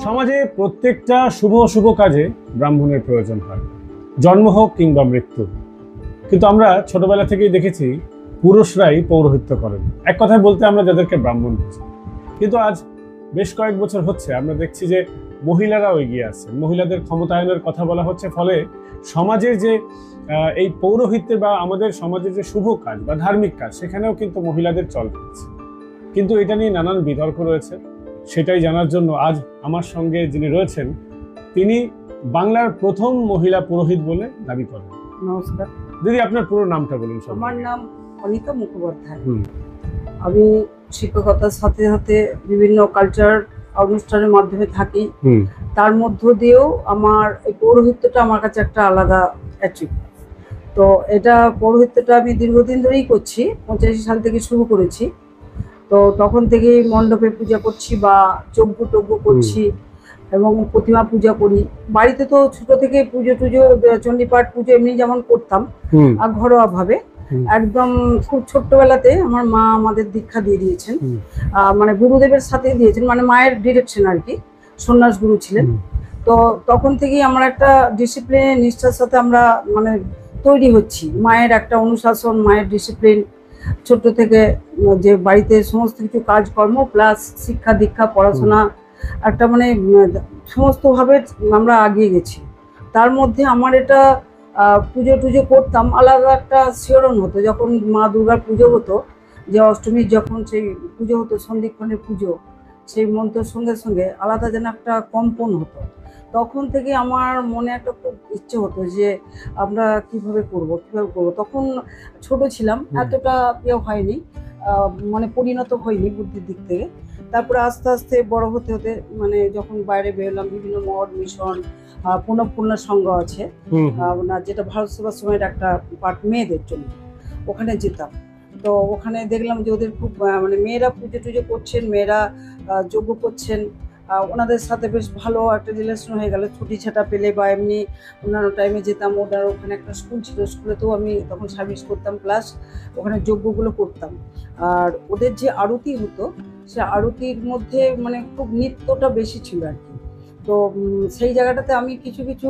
সমাজে প্রত্যেকটা শুভ অশুভ কাজে ব্রাহ্মণের প্রয়োজন হয়, জন্ম হোক কিংবা মৃত্যু। কিন্তু আমরা ছোটবেলা থেকেই দেখেছি পুরুষরাই পৌরোহিত্য করেন, এক কথায় বলতে আমরা যাদেরকে ব্রাহ্মণ বুঝি। কিন্তু আজ বেশ কয়েক বছর হচ্ছে আমরা দেখছি যে মহিলারাও এগিয়ে আসছেন, মহিলাদের ক্ষমতায়নের কথা বলা হচ্ছে। ফলে সমাজের যে এই পৌরোহিত্যে বা আমাদের সমাজের যে শুভ কাজ বা ধার্মিক কাজ, সেখানেও কিন্তু মহিলাদের চল পেয়েছে। কিন্তু এটা নিয়ে নানান বিতর্ক রয়েছে। সেটাই জানার জন্য আজ আমার সঙ্গে যিনি রয়েছেন, তিনি বাংলার প্রথম মহিলা পুরোহিত বলে দাবি করেন। নমস্কার দিদি, আপনার পুরো নামটা বলুন। আমার নাম অনিতা মুখোপাধ্যায়। আমি শিক্ষকতার সাথে সাথে বিভিন্ন কালচার অনুষ্ঠানের মাধ্যমে থাকি। তার মধ্য দিয়েও আমার এই পৌরোহিত্যটা আমার কাছে একটা আলাদা অ্যাচিভমেন্ট। তো এটা পৌরোহিত্যটা আমি দীর্ঘদিন ধরেই করছি, 85 সাল থেকে শুরু করেছি। তো তখন থেকেই মণ্ডপে পূজা করছি বা যজ্ঞ টজ্ঞ করছি এবং প্রতিমা পূজা করি। বাড়িতে তো ছোট থেকে পুজো টুজো, চণ্ডীপাঠ পুজো এমনি যেমন করতাম আর ঘরোয়া ভাবে, একদম খুব ছোট্টবেলাতে আমার মা আমাদের দীক্ষা দিয়ে দিয়েছেন, মানে গুরুদেবের সাথে দিয়েছেন, মানে মায়ের ডিরেকশন আর কি, সন্ন্যাস গুরু ছিলেন। তো তখন থেকেই আমার একটা ডিসিপ্লিন নিষ্ঠার সাথে আমরা মানে তৈরি হচ্ছি। মায়ের একটা অনুশাসন, মায়ের ডিসিপ্লিন, ছোট্ট থেকে যে বাড়িতে সমস্ত কিছু কাজকর্ম প্লাস শিক্ষা দীক্ষা পড়াশোনা একটা মানে সমস্তভাবে আমরা এগিয়ে গেছি। তার মধ্যে আমার এটা পুজো টুজো করতাম, আলাদা একটা শিহরণ হতো যখন মা দুর্গার পুজো হতো, যে অষ্টমীর যখন সেই পুজো হতো, সন্ধিক্ষণের পুজো, সেই মন্ত্রের সঙ্গে সঙ্গে আলাদা যেন একটা কম্পন হতো। তখন থেকে আমার মনে একটা খুব ইচ্ছে হতো যে আমরা কিভাবে করব। তখন ছোট ছিলাম, এতটা হয়নি, মানে পরিণত হয়নি বুদ্ধির দিক থেকে। তারপরে আস্তে আস্তে বড় হতে হতে মানে যখন বাইরে বেরোলাম, বিভিন্ন মঠ মিশন, পুনঃপূর্ণ সংঘ আছে আপনার, যেটা ভারত সেবাশ্রমের একটা পার্ট মেয়েদের জন্য, ওখানে যেতাম। তো ওখানে দেখলাম যে ওদের খুব মানে মেয়েরা পুজো টুজো করছেন, মেয়েরা যজ্ঞ করছেন, ওনাদের সাথে বেশ ভালো একটা রিলেশন হয়ে গেল। ছুটি ছাটা পেলে বা এমনি অন্যান্য টাইমে যেতাম। ওটার ওখানে একটা স্কুল ছিল, স্কুলেতেও আমি তখন সার্ভিস করতাম, প্লাস ওখানে যজ্ঞগুলো করতাম। আর ওদের যে আরতি হতো, সে আরতির মধ্যে মানে খুব নৃত্যটা বেশি ছিল আর কি। তো সেই জায়গাটাতে আমি কিছু কিছু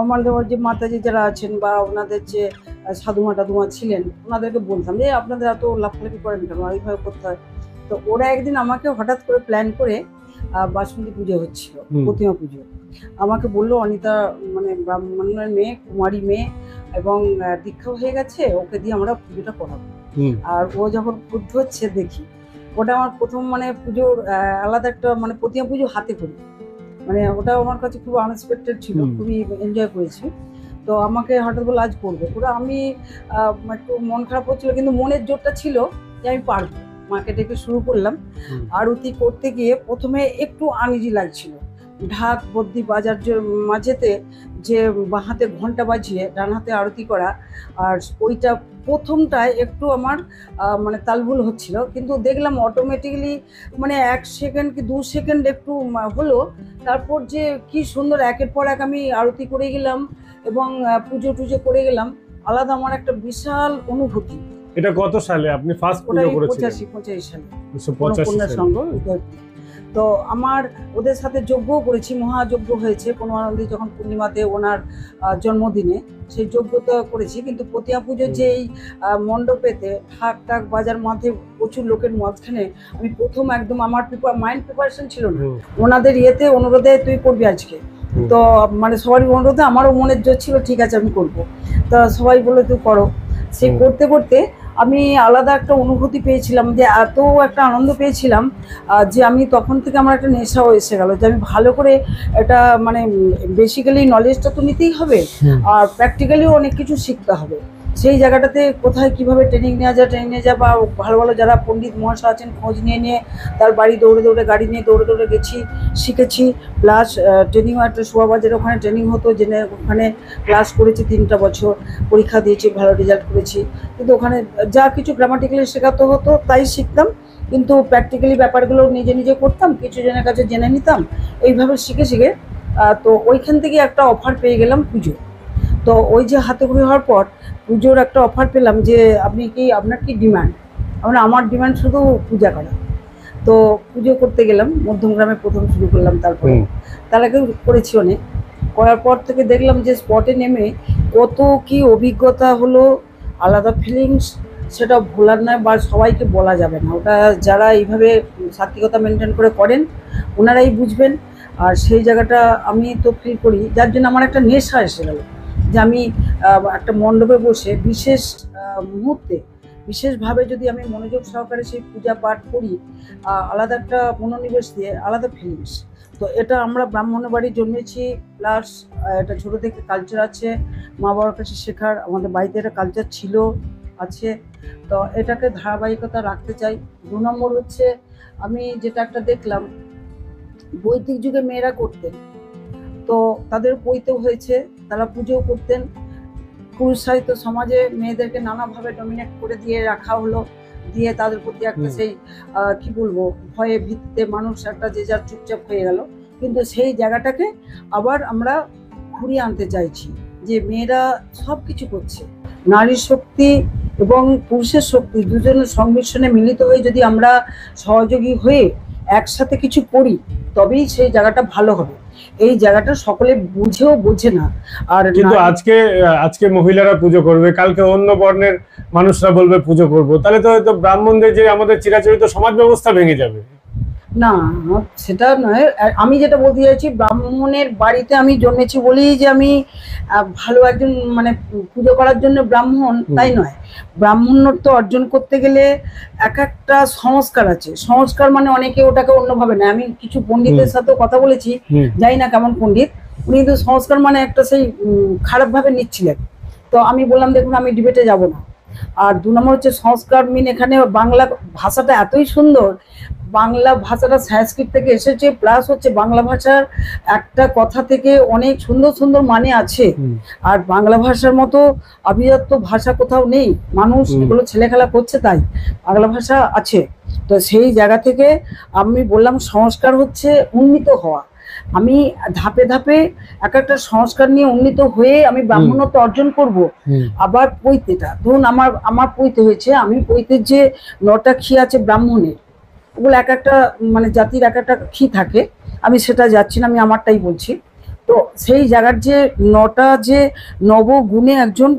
আমাদের যে মাতাজি যারা আছেন বা ওনাদের যে সাধুমা টাধুমা ছিলেন, ওনাদেরকে বলতাম যে আপনাদের এত লাফালাফি করেন কেন, এইভাবে করতে হয়। তো ওরা একদিন আমাকে হঠাৎ করে প্ল্যান করে, বাসন্তী পুজো হচ্ছিল, প্রতিমা পুজো, আমাকে বললো অনিতা মানে ব্রাহ্মণের মেয়ে, কুমারী মেয়ে এবং দীক্ষা হয়ে গেছে, ওকে দিয়ে আমরা পুজোটা করাবো। আর ও যখন পুজো হচ্ছে দেখি, ওটা আমার প্রথম মানে পুজোর আলাদা একটা মানে প্রতিমা পুজো হাতে করি, মানে ওটা আমার কাছে খুব আনএক্সপেক্টেড ছিল, খুবই এনজয় করেছি। তো আমাকে হঠাৎ বলে আজ করবে ওরা, আমি একটু মন খারাপ হচ্ছিল, কিন্তু মনের জোরটা ছিল যে আমি পারবো। মাকে ডেকে শুরু করলাম। আরতি করতে গিয়ে প্রথমে একটু আনইজি লাগছিল, ঢাক বদ্যি বাজার মাঝেতে যে বাঁ হাতে ঘন্টা বাজিয়ে ডান হাতে আরতি করা, আর ওইটা প্রথমটায় একটু আমার মানে তালভুল হচ্ছিল। কিন্তু দেখলাম অটোমেটিক্যালি মানে 1 সেকেন্ড কি 2 সেকেন্ড একটু হলো, তারপর যে কি সুন্দর একের পর এক আমি আরতি করে গেলাম এবং পুজো টুজো করে গেলাম। আলাদা আমার একটা বিশাল অনুভূতি। এটা কত সালে আপনি ফার্স্ট পুজো করেছিলেন? 85 সালে, 1985 সালে। তো আমার ওদের সাথে যজ্ঞও করেছি, মহাযজ্ঞ হয়েছে পূর্ণানন্দী যখন পূর্ণিমাতে ওনার জন্মদিনে, সেই যজ্ঞটা করেছি। কিন্তু প্রতিমা পুজোর যে এই মণ্ডপেতে ঢাক টাক বাজার মাঝে প্রচুর লোকের মাঝখানে আমি প্রথম একদম, আমার মাইন্ড প্রিপারেশন ছিল না, ওনাদের ইয়েতে অনুরোধে তুই করবি আজকে, তো মানে সবারই অনুরোধে আমারও মনের জোর ছিল, ঠিক আছে আমি করব। তা সবাই বলে তুই করো। সে করতে করতে আমি আলাদা একটা অনুভূতি পেয়েছিলাম, যে এত একটা আনন্দ পেয়েছিলাম যে আমি তখন থেকে আমার একটা নেশাও এসে গেল, যে আমি ভালো করে এটা মানে বেসিক্যালি নলেজটা তো নিতেই হবে আর প্র্যাকটিক্যালিও অনেক কিছু শিখতে হবে। সেই জায়গাটাতে কোথায় কিভাবে ট্রেনিং নেওয়া যায় বা ভালো ভালো যারা পণ্ডিত মহাশয় আছেন খোঁজ নিয়ে তার বাড়ি দৌড়ে দৌড়ে গাড়ি নিয়ে দৌড়ে দৌড়ে গেছি, শিখেছি। প্লাস ট্রেনিংও একটা শোভাবাজারে ওখানে ট্রেনিং হতো, জেনে ওখানে ক্লাস করেছি 3টা বছর, পরীক্ষা দিয়েছি, ভালো রেজাল্ট করেছি। কিন্তু ওখানে যা কিছু গ্রামাটিক্যালি শেখাতে হতো তাই শিখতাম, কিন্তু প্র্যাকটিক্যালি ব্যাপারগুলো নিজে নিজে করতাম, কিছু জনের কাছে জেনে নিতাম, এইভাবে শিখে শিখে। তো ওইখান থেকে একটা অফার পেয়ে গেলাম পুজো। তো ওই যে হাতে খড়ি হওয়ার পর পুজোর একটা অফার পেলাম যে আপনার কি ডিমান্ড? আমার ডিমান্ড শুধু পূজা করা। তো পুজো করতে গেলাম, মধ্যমগ্রামে প্রথম শুরু করলাম, তারপরে তার আগেও করেছি অনেক। করার পর থেকে দেখলাম যে স্পটে নেমে কত কি অভিজ্ঞতা হলো, আলাদা ফিলিংস, সেটা ভোলার নয় বা সবাইকে বলা যাবে না। ওটা যারা এইভাবে সাত্বিকতা মেনটেন করে করেন ওনারাই বুঝবেন। আর সেই জায়গাটা আমি তো ফিল করি, যার জন্য আমার একটা নেশা এসে গেল যে আমি একটা মণ্ডপে বসে বিশেষ মুহূর্তে বিশেষভাবে যদি আমি মনোযোগ সহকারে সেই পূজা পাঠ করি, আলাদা একটা মনোনিবেশ দিয়ে আলাদা ফিলিংস। তো এটা আমরা ব্রাহ্মণের বাড়ি জন্মেছি, প্লাস এটা ছোটো থেকে কালচার আছে, মা বাবার কাছে শেখার, আমাদের বাড়িতে একটা কালচার ছিল, আছে। তো এটাকে ধারাবাহিকতা রাখতে চাই। 2 নম্বর হচ্ছে, আমি যেটা একটা দেখলাম, বৈদিক যুগে মেয়েরা করতেন, তো তাদের পৈতে হয়েছে, তারা পুজো করতেন। পুরুষ সাহিত্য সমাজে মেয়েদেরকে নানাভাবে ডমিনেট করে দিয়ে রাখা হলো, দিয়ে তাদের প্রতি একটা সেই কি বলবো, ভয়ে ভিত্তিতে মানুষ একটা যে যার চুপচাপ হয়ে গেল। কিন্তু সেই জায়গাটাকে আবার আমরা ঘুরিয়ে আনতে চাইছি, যে মেয়েরা সব কিছু করছে। নারীর শক্তি এবং পুরুষের শক্তি দুজনের সংমিশ্রণে মিলিত হয়ে যদি আমরা সহযোগী হয়ে একসাথে কিছু করি, তবেই সেই জায়গাটা ভালো হবে। এই জায়গাটা সকলে বুঝেও বোঝে না। আর কিন্তু আজকে মহিলারা পুজো করবে, কালকে অন্য বর্ণের মানুষরা বলবে পুজো করব, তাহলে তো হয়তো ব্রাহ্মণদের যে আমাদের চিরাচরিত সমাজ ব্যবস্থা ভেঙে যাবে। না, সেটা নয়। আমি যেটা বলতে চাইছি, ব্রাহ্মণের বাড়িতে আমি জন্মেছি বলেই যে আমি ভালো একজন মানে পুজো করার জন্য ব্রাহ্মণ, তাই নয়। ব্রাহ্মণ্যত্ব অর্জন করতে গেলে এক একটা সংস্কার আছে। সংস্কার মানে অনেকে ওটাকে অন্যভাবে নেয়। আমি কিছু পণ্ডিতের সাথেও কথা বলেছি, জানি না কেমন পণ্ডিত, উনি কিন্তু সংস্কার মানে একটা সেই খারাপভাবে নিচ্ছিলেন। তো আমি বললাম, দেখুন আমি ডিবেটে যাব না। আর 2 নম্বর হচ্ছে, সংস্কার মিন এখানে বাংলা ভাষাটা এতই সুন্দর, বাংলা ভাষাটা সংস্কৃত থেকে এসেছে, প্লাস হচ্ছে বাংলা ভাষার একটা কথা থেকে অনেক সুন্দর সুন্দর মানে আছে। আর বাংলা ভাষার মতো আভিজাত্য ভাষা কোথাও নেই, মানুষ এগুলো ছেলেখেলা করছে, তাই বাংলা ভাষা আছে। তো সেই জায়গা থেকে আমি বললাম, সংস্কার হচ্ছে উন্নীত হওয়া। আমি ধাপে ধাপে এক একটা সংস্কার নিয়ে উন্নীত হয়ে আমি ব্রাহ্মণত্ব অর্জন করব। আবার পৈতেটা ধরুন, আমার পৈতে হয়েছে, আমি পৈতের যে 9টা খি আছে ব্রাহ্মণের, ওগুলো এক একটা মানে জাতির এক একটা খি থাকে, আমি সেটা যাচ্ছি না, আমি আমারটাই বলছি। তো সেই জায়গার যে 9টা যে নবগুণে একজন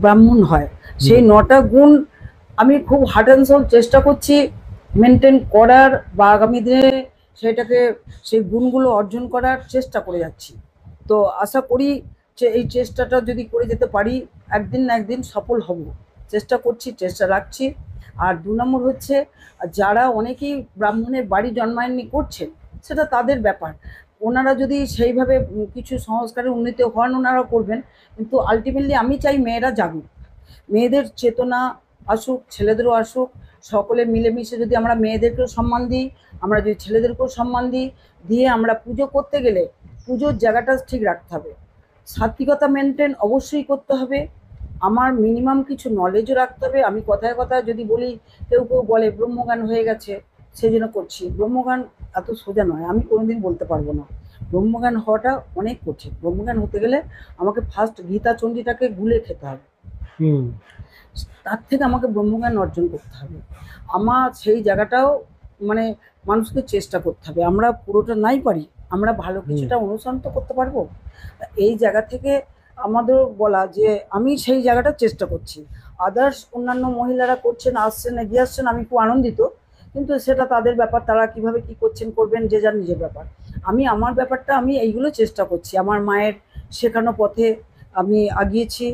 ব্রাহ্মণ হয়, সেই 9টা গুণ আমি খুব হার্ট অ্যান্ড সোল চেষ্টা করছি মেনটেন করার, বা আগামী দিনে সেটাকে সেই গুণগুলো অর্জন করার চেষ্টা করে যাচ্ছি। তো আশা করি যে এই চেষ্টাটা যদি করে যেতে পারি, একদিন না একদিন সফল হব। চেষ্টা করছি, চেষ্টা রাখছি। আর 2 নম্বর হচ্ছে, যারা অনেকেই ব্রাহ্মণের বাড়ি জন্মায়নি করছেন, সেটা তাদের ব্যাপার। ওনারা যদি সেইভাবে কিছু সংস্কারে উন্নীত হন, ওনারা করবেন। কিন্তু আলটিমেটলি আমি চাই মেয়েরা জাগুক, মেয়েদের চেতনা আসুক, ছেলেদেরও আসুক। সকলে মিলেমিশে যদি আমরা মেয়েদেরকেও সম্মান দিই, আমরা যদি ছেলেদেরকেও সম্মান দিই, দিয়ে আমরা পুজো করতে গেলে পুজোর জায়গাটা ঠিক রাখতে হবে। সাত্বিকতা মেনটেন অবশ্যই করতে হবে। আমার মিনিমাম কিছু নলেজও রাখতে হবে। আমি কথায় কথায় যদি বলি, কেউ কেউ বলে ব্রহ্মজ্ঞান হয়ে গেছে সেই জন্য করছি। ব্রহ্মজ্ঞান এত সোজা নয়, আমি কোনোদিন বলতে পারবো না। ব্রহ্মজ্ঞান হওয়াটা অনেক কঠিন। ব্রহ্মজ্ঞান হতে গেলে আমাকে ফার্স্ট গীতা চণ্ডীটাকে গুলে খেতে হবে, তার থেকে আমাকে ব্রহ্মজ্ঞান অর্জন করতে হবে। আমার সেই জায়গাটাও মানে মানুষকে চেষ্টা করতে হবে। আমরা পুরোটা নাই পারি, আমরা ভালো কিছুটা অনুসরণ তো করতে পারবো। এই জায়গা থেকে আমাদের বলা যে আমি সেই জায়গাটা চেষ্টা করছি। আদার্স অন্যান্য মহিলারা করছেন, আসছেন, এগিয়ে আসছেন, আমি খুব আনন্দিত। কিন্তু সেটা তাদের ব্যাপার, তারা কিভাবে কি করছেন করবেন, যে যার নিজের ব্যাপার। আমি আমার ব্যাপারটা আমি এইগুলো চেষ্টা করছি। আমার মায়ের শেখানো পথে আমি আগিয়েছি।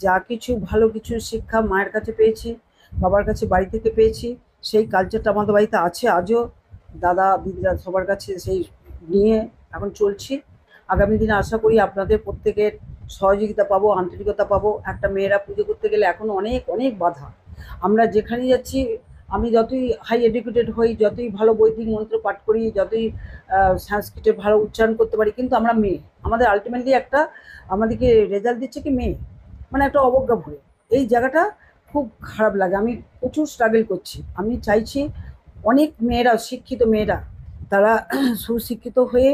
যা কিছু ভালো কিছু শিক্ষা মায়ের কাছে পেয়েছি, বাবার কাছে, বাড়ি থেকে পেয়েছি, সেই কালচারটা আমাদের বাড়িতে আছে আজও। দাদা দিদিরা সবার কাছে সেই নিয়ে এখন চলছি। আগামী দিনে আশা করি আপনাদের প্রত্যেকের সহযোগিতা পাবো, আন্তরিকতা পাবো। একটা মেয়েরা পুজো করতে গেলে এখন অনেক অনেক বাধা। আমরা যেখানেই যাচ্ছি, আমি যতই হাই এডুকেটেড হই, যতই ভালো বৈদিক মন্ত্র পাঠ করি, যতই সংস্কৃতে ভালো উচ্চারণ করতে পারি, কিন্তু আমরা মেয়ে। আমাদের আলটিমেটলি একটা আমাদেরকে রেজাল্ট দিচ্ছে কি মেয়ে, মানে একটা অবজ্ঞা ভরে। এই জায়গাটা খুব খারাপ লাগে। আমি প্রচুর স্ট্রাগল করছি। আমি চাইছি অনেক মেয়েরা, শিক্ষিত মেয়েরা, তারা সুশিক্ষিত হয়ে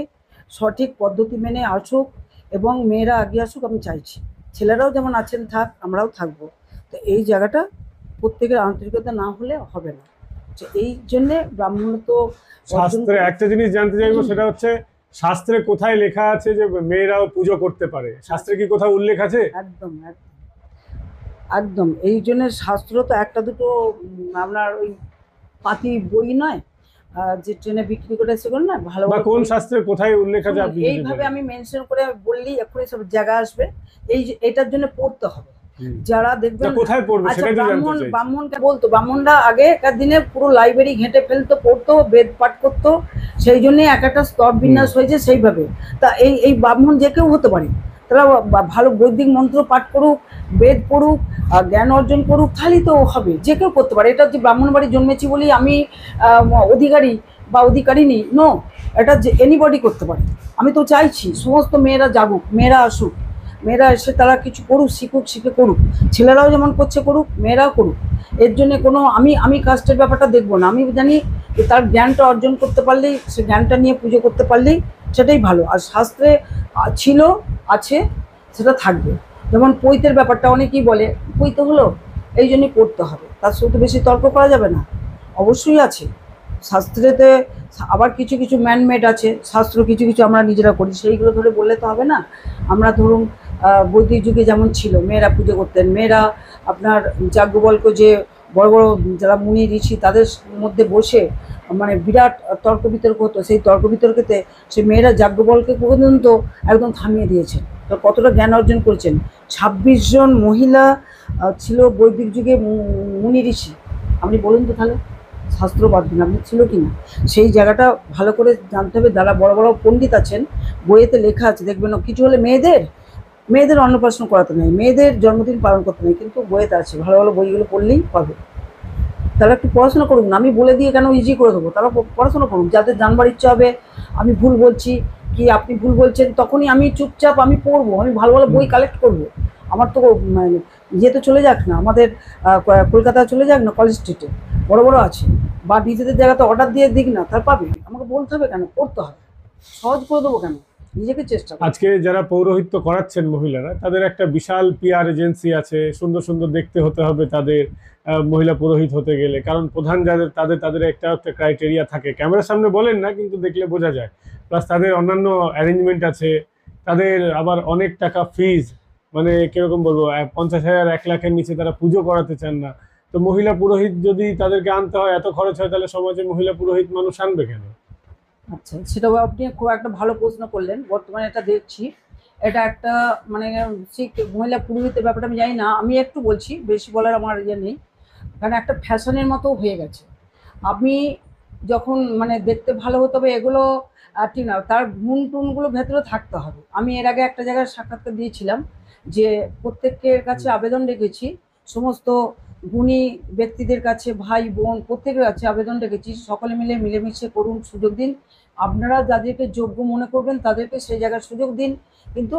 সঠিক পদ্ধতি মেনে আসুক এবং মেয়েরা এগিয়ে আসুক। আমি চাইছি ছেলেরাও যেমন আছেন থাক, আমরাও থাকবো। তো এই জায়গাটা প্রত্যেকের আন্তরিকতা না হলে হবে না। তো এই জন্যে ব্রাহ্মণত্ব অর্জন শাস্ত্রে একটা জিনিস জানতে চাইবো, সেটা হচ্ছে শাস্ত্রে কোথায় লেখা আছে যে মেয়েরাও পুজো করতে পারে? শাস্ত্রে কি কোথাও উল্লেখ আছে? একদম একদম একদম এই জন্য শাস্ত্র তো একটা দুটো আপনার ওই পাতি বই নয়, যে ট্রেনে বিক্রি করে সেগুলো না ভালো বা ভালো কোন বই। শাস্ত্রে কোথায় উল্লেখ আছে শুনুন, আপনি যদি এইভাবে বলেন? আমি মেনশন করে বললেই এক্ষুনি সব জায়গা আসবে। এই যে এটার জন্য পড়তে হবে। হুম। যারা তা দেখবেন কোথায় পড়বে আচ্ছা, সেটাই তো জানতে চাইছি। ব্রাহ্মণকে বলতো, ব্রাহ্মণরা আগেকার দিনে পুরো লাইব্রেরি ঘেঁটে ফেলতো, পড়তো, বেদ পাঠ করতো, সেই জন্যই এক একটা স্তর বিন্যাস হয়েছে সেইভাবে। তা এই এই ব্রাহ্মণ যে কেউ হতে পারে, তারা ভালো বৈদিক মন্ত্র পাঠ করুক, বেদ পড়ুক, জ্ঞান অর্জন করুক, তাহলেই তো হবে। যে কেউ করতে পারে। এটা যে ব্রাহ্মণ বাড়ি জন্মেছি বলি আমি অধিকারী বা অধিকারিনী, নো, এটা যে এনিবডি করতে পারে। আমি তো চাইছি সমস্ত মেয়েরা জাগুক, মেয়েরা আসুক, মেয়েরা এসে তারা কিছু করুক, শিখুক, শিখে করুক। ছেলেরাও যেমন করছে করুক, মেয়েরাও করুক। এর জন্য কোনো আমি আমি কাস্টের ব্যাপারটা দেখবো না। আমি জানি যে তার জ্ঞানটা অর্জন করতে পারলেই, সে জ্ঞানটা নিয়ে পুজো করতে পারলেই সেটাই ভালো। আর শাস্ত্রে ছিল, আছে, সেটা থাকবে। যেমন পৈতের ব্যাপারটা অনেকেই বলে পৈতে হলো, এই জন্যই পড়তে হবে, তার সাথে বেশি তর্ক করা যাবে না। অবশ্যই আছে শাস্ত্রেতে। আবার কিছু কিছু ম্যানমেড আছে শাস্ত্র, কিছু কিছু আমরা নিজেরা করি, সেইগুলো ধরে বললে তো হবে না। আমরা ধরুন বৈদিক যুগে যেমন ছিল, মেয়েরা পুজো করতেন, মেয়েরা আপনার যাজ্ঞবল্ক্য যে বড় বড় যারা মুনি ঋষি তাদের মধ্যে বসে মানে বিরাট তর্ক বিতর্ক হতো, সেই তর্ক বিতর্কেতে সে মেয়েরা যাজ্ঞবল্ক্যকে পর্যন্ত একদম থামিয়ে দিয়েছেন। তো কতটা জ্ঞান অর্জন করেছেন। 26 জন মহিলা ছিল বৈদিক যুগে মুনি ঋষি। আপনি বলুন তো তাহলে, শাস্ত্র বাদ দিন, আপনি ছিল কি না? সেই জায়গাটা ভালো করে জানতে হবে। যারা বড় বড় পণ্ডিত আছেন, বইয়েতে লেখা আছে দেখবেন, কিছু হলে মেয়েদের মেয়েদের অন্নপ্রাশন করাতে নেই, মেয়েদের জন্মদিন পালন করতে নেই, কিন্তু বইয়েতে আছে। ভালো ভালো বইগুলো পড়লেই পাবে। তারা একটু পড়াশোনা করুক না, আমি বলে দিয়ে কেন ইজি করে দেবো? তারা পড়াশোনা করুক, যাদের জানবার ইচ্ছা হবে। আমি ভুল বলছি কি আপনি ভুল বলছেন, তখনই আমি চুপচাপ আমি পড়বো, আমি ভালো ভালো বই কালেক্ট করবো। আমার তো মানে ইয়েতে চলে যাক না, আমাদের কলকাতা চলে যাক না, কলেজ স্ট্রিটে বড় বড় আছে, বা নিজেদের জায়গাতে অর্ডার দিয়ে দিক না, তার পাবে। আমাকে বলতে হবে কেন? পড়তে হবে। সহজ করে দেবো কেন? নিজেকে চেষ্টা করো। আজকে যারা পৌরোহিত্য করাচ্ছেন মহিলারা, তাদের একটা বিশাল পিআর এজেন্সি আছে, সুন্দর সুন্দর দেখতে হতে হবে তাদের মহিলা পুরোহিত হতে গেলে। কারণ প্রধান যাদের তাদের তাদের একটা একটা ক্রাইটেরিয়া থাকে, ক্যামেরার সামনে বলেন না কিন্তু দেখলে বোঝা যায়। প্লাস তাদের অন্যান্য অ্যারেঞ্জমেন্ট আছে, তাদের আবার অনেক টাকা ফিজ, মানে কিরকম বলবো, 50,000 1 লাখের নিচে তারা পুজো করাতে চান না। তো মহিলা পুরোহিত যদি তাদেরকে আনতে হয়, এত খরচ হয়, তাহলে সমাজে মহিলা পুরোহিত মানুষ আনবে কেন? আচ্ছা, সেটাও আপনি খুব একটা ভালো প্রশ্ন করলেন। বর্তমানে এটা দেখছি, এটা একটা মানে ঠিক মহিলা পুরোহিতের ব্যাপারটা আমি জানি না, আমি একটু বলছি, বেশি বলার আমার ইয়ে নেই। কারণ একটা ফ্যাশনের মতো হয়ে গেছে। আমি যখন মানে দেখতে ভালো হতে হবে এগুলো ঠিক না, তার গুণ টুনগুলো ভেতরে থাকতে হবে। আমি এর আগে একটা জায়গায় সাক্ষাৎকার দিয়েছিলাম, যে প্রত্যেকের কাছে আবেদন রেখেছি, সমস্ত গুণী ব্যক্তিদের কাছে, ভাই বোন প্রত্যেকের কাছে আবেদন রেখেছি, সকলে মিলে মিলেমিশে করুন, সুযোগ দিন। আপনারা যাদেরকে যোগ্য মনে করবেন তাদেরকে সেই জায়গার সুযোগ দিন, কিন্তু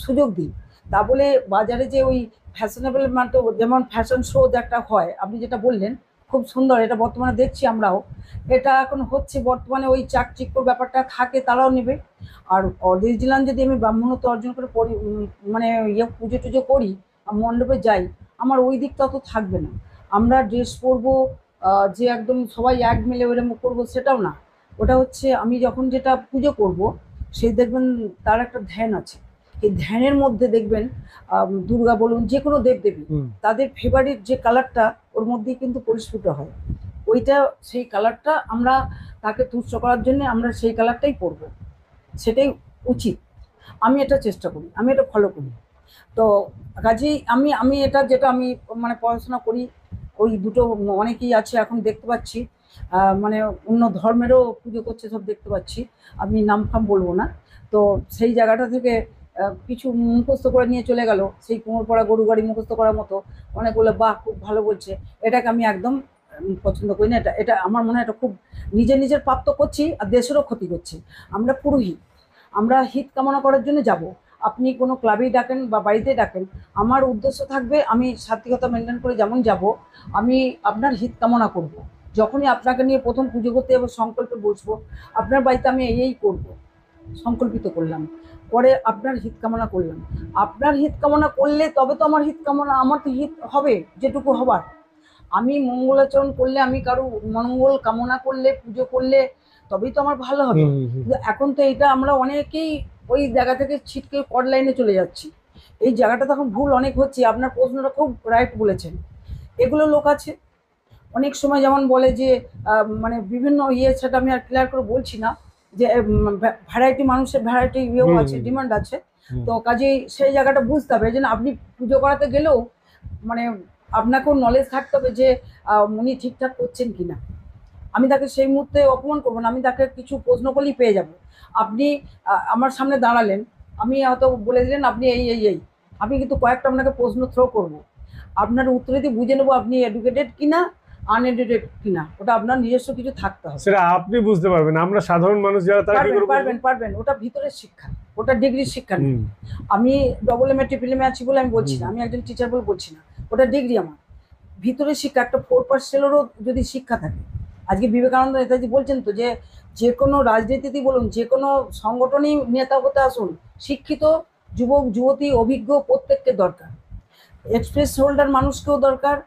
সুযোগ দিন। তা বলে বাজারে যে ওই ফ্যাশনেবল মানে, যেমন ফ্যাশন শো একটা হয়, আপনি যেটা বললেন খুব সুন্দর, এটা বর্তমানে দেখছি আমরাও, এটা এখন হচ্ছে বর্তমানে। ওই চাকচিক্যর ব্যাপারটা থাকে, তারাও নেবে। আর অরিজিনাল যদি আমি ব্রাহ্মণত্ব অর্জন করে পড়ি, মানে ইয়ে পুজো টুজো করি, মণ্ডপে যাই, আমার ওই দিকটা তো থাকবে না। আমরা ড্রেস পরবো, যে একদম সবাই এক মিলে ওরকম করবো, সেটাও না। ওটা হচ্ছে আমি যখন যেটা পুজো করব, সেই দেখবেন তার একটা ধ্যান আছে। এই ধ্যানের মধ্যে দেখবেন দুর্গা বলুন, যে কোনো দেবদেবী, তাদের ফেভারিট যে কালারটা ওর মধ্যেই কিন্তু পরিস্ফুট হয়। ওইটা সেই কালারটা আমরা তাকে তুষ্ট করার জন্য আমরা সেই কালারটাই পরবো, সেটাই উচিত। আমি এটা চেষ্টা করি, আমি এটা ফলো করি। তো কাজেই আমি আমি এটা যেটা আমি মানে পড়াশোনা করি, ওই দুটো অনেকেই আছে এখন দেখতে পাচ্ছি, মানে অন্য ধর্মেরও পুজো করছে, সব দেখতে পাচ্ছি। আমি নাম ফাম বলবো না। তো সেই জায়গাটা থেকে কিছু মুখস্থ করে নিয়ে চলে গেল, সেই কুমোর পড়া গরু গাড়ি মুখস্থ করার মতো। অনেক বলে বাহ খুব ভালো বলছে, এটাকে আমি একদম পছন্দ করি না। এটা এটা আমার মনে হয় এটা খুব নিজের নিজের পাপ তো করছি, আর দেশেরও ক্ষতি করছি। আমরা পুরোহিত, আমরা হিত কামনা করার জন্য যাব। আপনি কোনো ক্লাবেই ডাকেন বা বাড়িতেই ডাকেন, আমার উদ্দেশ্য থাকবে আমি সাত্বিকতা মেনটেন করে যেমন যাব, আমি আপনার হিত কামনা করব। যখনই আপনাকে নিয়ে প্রথম পুজো করতে যাবো, সংকল্পে বসবো, আপনার বাড়িতে আমি এই করব, সংকল্পিত করলাম, পরে আপনার হিত কামনা করলাম। আপনার হিত কামনা করলে তবে তো আমার হিত কামনা, আমার তো হিত হবে যেটুকু হবার। আমি মঙ্গলাচরণ করলে, আমি কারো মঙ্গল কামনা করলে, পুজো করলে তবেই তো আমার ভালো হবে। কিন্তু এখন তো এটা আমরা অনেকেই ওই জায়গা থেকে ছিটকে কট লাইনে চলে যাচ্ছি। এই জায়গাটা তখন ভুল অনেক হচ্ছে। আপনার প্রশ্নটা খুব রাইট বলেছেন। এগুলো লোক আছে অনেক সময় যেমন বলে যে মানে বিভিন্ন সেটা আমি আর ক্লিয়ার করে বলছি না, যে ভ্যারাইটি মানুষের ভ্যারাইটি ইয়েও আছে, ডিমান্ড আছে। তো কাজেই সেই জায়গাটা বুঝতে হবে। এই জন্য আপনি পুজো করাতে গেলেও মানে আপনাকেও নলেজ থাকতে হবে যে উনি ঠিকঠাক করছেন কিনা। আমি তাকে সেই মুহূর্তে অপমান করবো না, আমি তাকে কিছু প্রশ্ন করলেই পেয়ে যাব। আপনি আমার সামনে দাঁড়ালেন, আমি হয়তো বলে দিলেন আপনি এই এই এই, আমি কিন্তু কয়েকটা আপনাকে প্রশ্ন থ্রো করবো, আপনার উত্তরে দিয়ে বুঝে নেবো আপনি এডুকেটেড কিনা আনএডুকেটেড কিনা। ওটা আপনার নিজস্ব কিছু থাকতে হবে, সেটা আপনি বুঝতে পারবেন। আমরা সাধারণ মানুষ যারা, তারা কি করব? পারবেন। ওটা ভিতরের শিক্ষা, ওটা ডিগ্রির শিক্ষা নেই। আমি double M A triple M A আছি বলে আমি বলছি না, আমি একজন টিচার বলে বলছি না, ওটা ডিগ্রি আমার ভিতরের শিক্ষা। একটা 4% যদি শিক্ষা থাকে, আজকে বিবেকানন্দ নেতাজি বলছেন তো যে কোনো রাজনীতিতে বলুন, যে কোনো সংগঠনই নেতা হতে আসুন, শিক্ষিত যুবক যুবতী অভিজ্ঞ প্রত্যেককে দরকার। এক্সপ্রেস হোল্ডার মানুষকেও দরকার,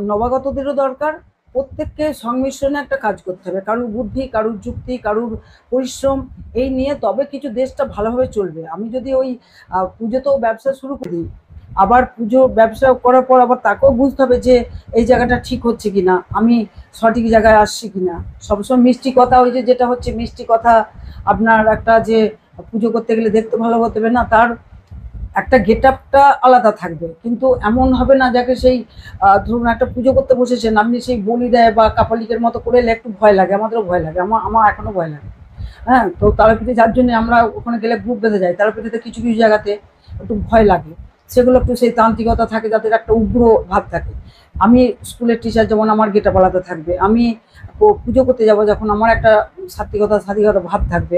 নবাগতদেরও দরকার। প্রত্যেককে সংমিশ্রণে একটা কাজ করতে হবে, কারুর বুদ্ধি, কারুর যুক্তি, কারুর পরিশ্রম, এই নিয়ে তবে কিছু দেশটা ভালোভাবে চলবে। আমি যদি ওই পুজোতেও ব্যবসা শুরু করি, আবার পুজো ব্যবসা করার পর আবার তাকেও বুঝতে হবে যে এই জায়গাটা ঠিক হচ্ছে কিনা, আমি সঠিক জায়গায় আসছি কিনা। সবসময় মিষ্টি কথা, ওই যেটা হচ্ছে মিষ্টি কথা, আপনার একটা যে পুজো করতে গেলে দেখতে ভালো হতে হবে না, তার একটা গেট আপটা আলাদা থাকবে। কিন্তু এমন হবে না যাকে সেই ধরুন একটা পুজো করতে বসেছেন, আপনি সেই বলি দেয় বা কাপালিকের মতো করে এলে একটু ভয় লাগে, আমাদেরও ভয় লাগে, আমার এখনো ভয় লাগে। হ্যাঁ, তো তারাপীঠে যার জন্য আমরা ওখানে গেলে গ্রুপ বেঁধে যাই। তারাপীঠেতে কিছু কিছু জায়গাতে একটু ভয় লাগে, সেগুলো একটু সেই তান্ত্রিকতা থাকে, যাদের একটা উগ্র ভাব থাকে। আমি স্কুলের টিচার যেমন আমার গেটআপ আলাদা থাকবে, আমি পুজো করতে যাব যখন আমার একটা সাত্বিকতা ভাব থাকবে।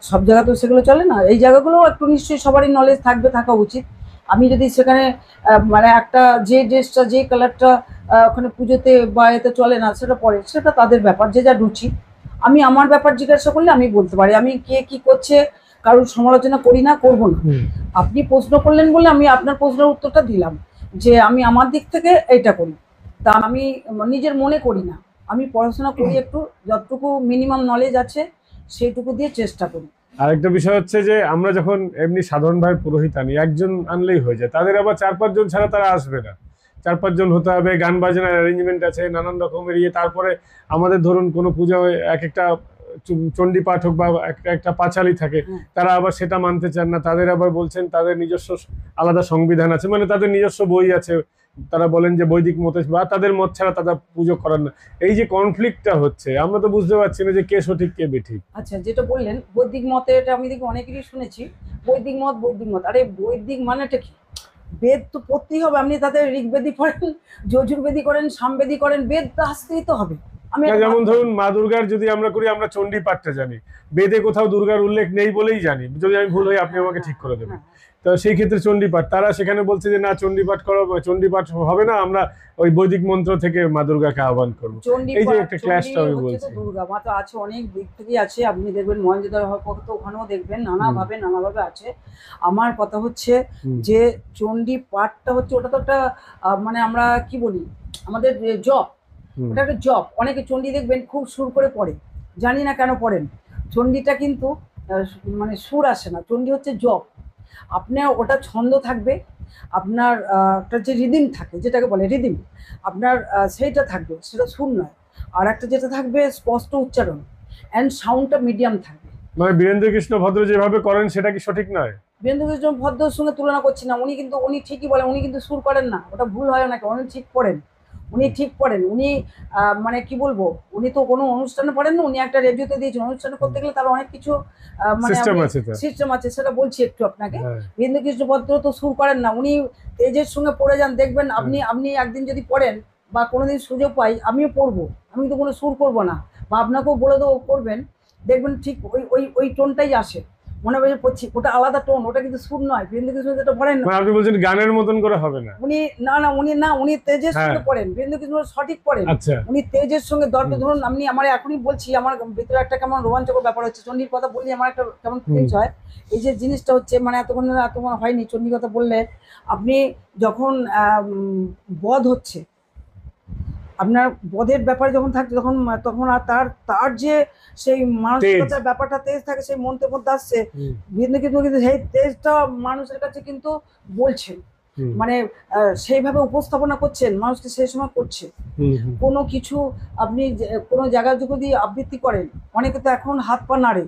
সব জায়গাতেও সেগুলো চলে না, এই জায়গাগুলো একটু নিশ্চয়ই সবারই নলেজ থাকা উচিত। আমি যদি সেখানে মানে একটা যে ড্রেসটা যে কালারটা ওখানে পুজোতে বা এতে চলে না, সেটা পরে, সেটা তাদের ব্যাপার, যে যা রুচি। আমি আমার ব্যাপার জিজ্ঞাসা করলে আমি বলতে পারি, আমি কে কি করছে কারোর সমালোচনা করি না, করবো না। আপনি প্রশ্ন করলেন বলে আমি আপনার প্রশ্নের উত্তরটা দিলাম, যে আমি আমার দিক থেকে এইটা করি। তা আমি নিজের মনে করি না, আমি পড়াশোনা করি, একটু যতটুকু মিনিমাম নলেজ আছে সেইটুকু দিয়ে চেষ্টা করি। আরেকটা বিষয় হচ্ছে যে আমরা যখন এমনি সাধারণভাবে পুরোহিত আনি, একজন আনলেই হয়ে যায়, তাদের আবার 4-5 জন ছাড়া তারা আসবে না। 4-5 জন হতে হবে, গান বাজনার অ্যারেঞ্জমেন্ট আছে, নানান রকমের তারপরে আমাদের ধরুন কোনো পূজায় এক একটা চণ্ডী পাঠ হোক বা একটা পাঁচালি থাকে, তারা আবার সেটা মানতে চান না। তাদের আবার বলছেন তাদের নিজস্ব আলাদা সংবিধান আছে, মানে তাদের নিজস্ব বই আছে, তারা বলেন যে বৈদিক মতে বা তাদের মত ছাড়া তারা পুজো করার না। এই যে কনফ্লিক্টটা হচ্ছে, আমরা তো বুঝতে পারছি না যে কে সঠিক কে বেঠিক। আচ্ছা, যেটা বললেন বৈদিক মতে, এটা আমি দেখি অনেকেরই শুনেছি, বৈদিক মত। আরে বৈদিক মানেটা কি? বেদ তো পড়তেই হবে। আপনি তাদের ঋগ্বেদী করেন, যজুর্বেদী করেন, সামবেদী করেন, বেদ তো আসতেই তো হবে। যেমন ধরুন মা দুর্গার যদি আমরা করি, আমরা চণ্ডী পাঠটা জানি, বেদে কোথাও দুর্গার উল্লেখ নেই বলেই জানি। যদি আমি ভুল হই আপনি আমাকে ঠিক করে দেবেন। তো সেই ক্ষেত্রে চণ্ডী পাঠ, তারা সেখানে বলছে যে না, চণ্ডী পাঠ করা, চণ্ডী পাঠ হবে না, আমরা ওই বৈদিক মন্ত্র থেকে মা দুর্গাকে আহ্বান করবো। এই যে একটা ক্ল্যাশটা আমি বলছি। দুর্গা মা তো আছে, অনেক দিক থেকে আছে। আপনি দেখবেন মহেন্দ্রদার তো ওখানেও দেখবেন নানাভাবে আছে। আমার কথা হচ্ছে যে চণ্ডী পাঠটা হচ্ছে, ওটা তো একটা মানে আমরা কি বলি, আমাদের জপ, ওটা একটা জপ। অনেকে চণ্ডী দেখবেন খুব সুর করে পড়ে, জানি না কেন পড়েন। চণ্ডীটা কিন্তু মানে সুর আসে না, চণ্ডী হচ্ছে জপ। আপনার ওটা ছন্দ থাকবে, আপনার একটা যে রিদিম থাকে, যেটাকে বলে রিদিম, আপনার সেইটা থাকবে, সেটা সুর নয়। আর একটা যেটা থাকবে স্পষ্ট উচ্চারণ, অ্যান্ড সাউন্ডটা মিডিয়াম থাকবে। মানে বীরেন্দ্রকৃষ্ণ ভদ্র যেভাবে করেন সেটা কি সঠিক নয়? বীরেন্দ্রকৃষ্ণ ভদ্রের সঙ্গে তুলনা করছি না, উনি ঠিকই বলেন, উনি কিন্তু সুর করেন না, ওটা ভুল হয় নাকি, উনি ঠিক পড়েন, উনি মানে কি বলবো, উনি তো কোনো অনুষ্ঠানে পড়েন না, উনি একটা রেডিওতে দিয়েছেন। অনুষ্ঠানে করতে গেলে তার অনেক কিছু মানে সিস্টেম আছে, সেটা বলছি একটু আপনাকে। বীরেন্দ্রকৃষ্ণ ভদ্র তো সুর করেন না, উনি তেজের সঙ্গে পড়ে যান, দেখবেন আপনি একদিন যদি পড়েন বা কোনোদিন সুযোগ পাই, আমিও পড়বো, আমি তো কোনো সুর করবো না, বা আপনাকেও বলে দেবো করবেন, দেখবেন ঠিক ওই টোনটাই আসে, মনে হয় পড়ছি, ওটা আলাদা টোন, ওটা কিন্তু সুর নয়। বীরেন্দ্রকৃষ্ণ যেটা পড়েন না, আপনি বলছেন গানের মতন করে হবে না, উনি তেজের সঙ্গে পড়েন, বীরেন্দ্রকৃষ্ণ সঠিক পড়েন। উনি তেজের সঙ্গে ধরুন, আপনি আমার এখনই বলছি, আমার ভিতরে একটা কেমন রোমাঞ্চকর ব্যাপার হচ্ছে। চণ্ডীর কথা বললে আমার একটা কেমন ফিলিংস হয়। এই যে জিনিসটা হচ্ছে, মানে এতক্ষণ হয়নি চণ্ডীর কথা বললে, আপনি যখন বধ হচ্ছে, আপনার বধের ব্যাপারে যখন থাকছে তখন তখন আর তার তার যে সেই মানসিকতার ব্যাপারটা তেজ থাকে সেই মন্ত্রের মধ্যে আসছে, কিন্তু সেই তেজটা মানুষের কাছে কিন্তু বলছেন, মানে সেইভাবে উপস্থাপনা করছেন, মানুষকে সেই সময় করছে। কোনো কিছু আপনি কোনো জায়গায় যদি আবৃত্তি করেন, অনেকে তো এখন হাত পা নাড়ে,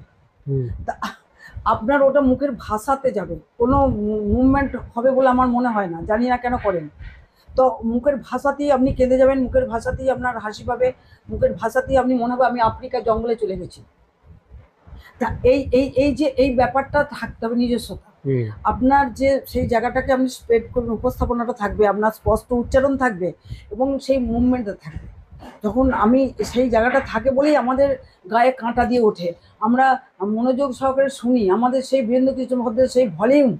আপনার ওটা মুখের ভাষাতে যাবে, কোনো মুভমেন্ট হবে বলে আমার মনে হয় না, জানি না কেন করেন। তো মুখের ভাষাতেই আপনি কেঁদে যাবেন, মুখের ভাষাতেই আপনার হাসি পাবে, মুখের ভাষাতেই আপনি মনে হবে আমি আফ্রিকার জঙ্গলে চলে গেছি। তা এই এই এই যে এই ব্যাপারটা থাকতে হবে, নিজস্বতা, আপনার যে সেই জায়গাটাকে আপনি স্প্রেড করবেন, উপস্থাপনাটা থাকবে, আপনার স্পষ্ট উচ্চারণ থাকবে এবং সেই মুভমেন্টটা থাকবে। যখন আমি সেই জায়গাটা থাকে বলেই আমাদের গায়ে কাঁটা দিয়ে ওঠে, আমরা মনোযোগ সহকারে শুনি, আমাদের সেই বীরেন্দ্র কৃষ্ণ ভদ্রের সেই ভলিউম,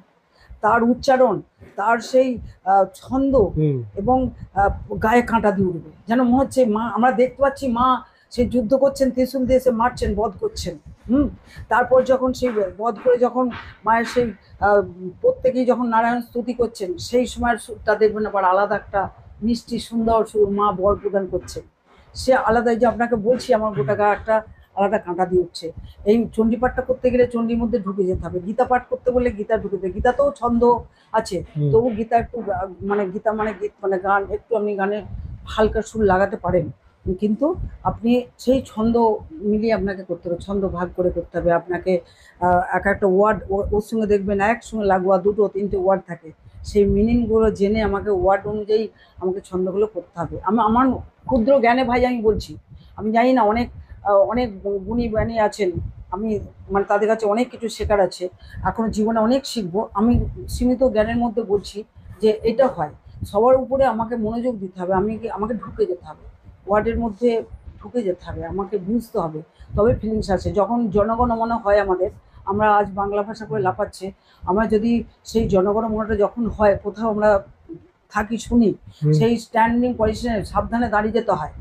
তার উচ্চারণ, তার সেই ছন্দ এবং গায়ে কাঁটা দিয়ে উঠবে, যেন মনে হচ্ছে মা, আমরা দেখতে পাচ্ছি মা সে যুদ্ধ করছেন, ত্রিশূল দিয়ে এসে মারছেন, বধ করছেন। তারপর যখন সেই বধ করে যখন মায়ের সেই প্রত্যেকেই যখন নারায়ণ স্তুতি করছেন, সেই সময়ের সুরটা দেখবেন আবার আলাদা একটা মিষ্টি সুন্দর সুর, মা বর প্রদান করছে, সে আলাদাই যে আপনাকে বলছি আমার গোটা গা একটা আলাদা কাঁটা দিয়ে উঠছে। এই চণ্ডীপাঠটা করতে গেলে চণ্ডীর মধ্যে ঢুকে যেতে হবে, গীতা পাঠ করতে বললে গীতা ঢুকে যেতে, গীতাতেও ছন্দ আছে, তবু গীতা একটু মানে গীতা মানে গীত মানে গান, একটু আপনি গানে হালকা সুর লাগাতে পারেন, কিন্তু আপনি সেই ছন্দ মিলিয়ে আপনাকে করতে হবে, ছন্দ ভাগ করে করতে হবে আপনাকে। এক একটা ওয়ার্ড ওর সঙ্গে দেখবেন একসঙ্গে লাগোয়া দুটো তিনটে ওয়ার্ড থাকে, সেই মিনিংগুলো জেনে আমাকে ওয়ার্ড অনুযায়ী আমাকে ছন্দগুলো করতে হবে। আমার ক্ষুদ্র জ্ঞানে ভাই আমি বলছি, আমি জানি না, অনেক অনেক গুণী জ্ঞানী আছেন, আমি মানে তাদের কাছে অনেক কিছু শেখার আছে, এখনো জীবনে অনেক শিখবো, আমি সীমিত জ্ঞানের মধ্যে বলছি যে এটা হয়, সবার উপরে আমাকে মনোযোগ দিতে হবে, আমাকে ঢুকে যেতে হবে, ওয়ার্ডের মধ্যে ঢুকে যেতে হবে, আমাকে বুঝতে হবে, তবে ফিলিংস আসে। যখন জনগণমন হয় আমাদের, আমরা আজ বাংলা ভাষা করে লাফাচ্ছে, আমরা যদি সেই জনগণমনটা যখন হয়, কোথাও আমরা থাকি শুনি, সেই স্ট্যান্ডিং পজিশনে সাবধানে দাঁড়িয়ে যেতে হয়,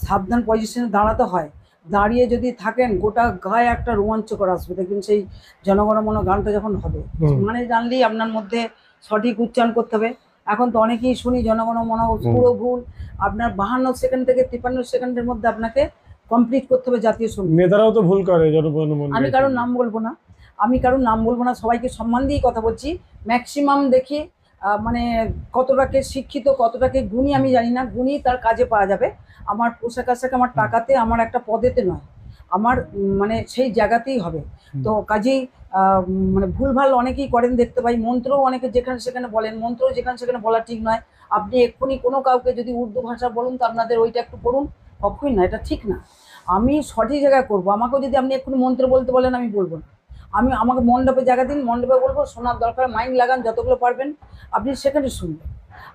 সাবধান পজিশনে দাঁড়াতে হয়, দাঁড়িয়ে যদি থাকেন গোটা গায়ে একটা রোমাঞ্চকর আসবে, দেখবেন সেই জনগণমন গানটা যখন হবে, মানে জানলেই আপনার মধ্যে সঠিক উচ্চারণ করতে হবে। এখন তো অনেকেই শুনি জনগণমন পুরো ভুল, আপনার 52 সেকেন্ড থেকে 53 সেকেন্ডের মধ্যে আপনাকে কমপ্লিট করতে হবে জাতীয় সঙ্গীত। নেতারাও তো ভুল করে জনগণমন। আমি কারোর নাম বলবো না, সবাইকে সম্মান দিয়েই কথা বলছি। ম্যাক্সিমাম দেখি মানে কতটাকে শিক্ষিত কতটাকে গুণী আমি জানি না, গুণী তার কাজে পাওয়া যাবে, আমার পোশাক আশাক আমার টাকাতে আমার একটা পদেতে নয়, আমার মানে সেই জায়গাতেই হবে। তো কাজেই মানে ভুলভাল অনেকেই করেন দেখতে পাই, মন্ত্রও অনেকে যেখানে সেখানে বলেন, মন্ত্রও যেখানে সেখানে বলা ঠিক নয়। আপনি এক্ষুনি কোনো কাউকে যদি উর্দু ভাষা বলুন তো আপনাদের ওইটা একটু পড়ুন, কখনই না, এটা ঠিক না। আমি সঠিক জায়গায় করবো, আমাকেও যদি আপনি এক্ষুনি মন্ত্র বলতে বলেন আমি বলবো না, আমাকে মণ্ডপে জায়গা দিন, মণ্ডপে বলবো, শোনার দরকার মাইক লাগান যতগুলো পারবেন, আপনি সেখানে শুনবেন।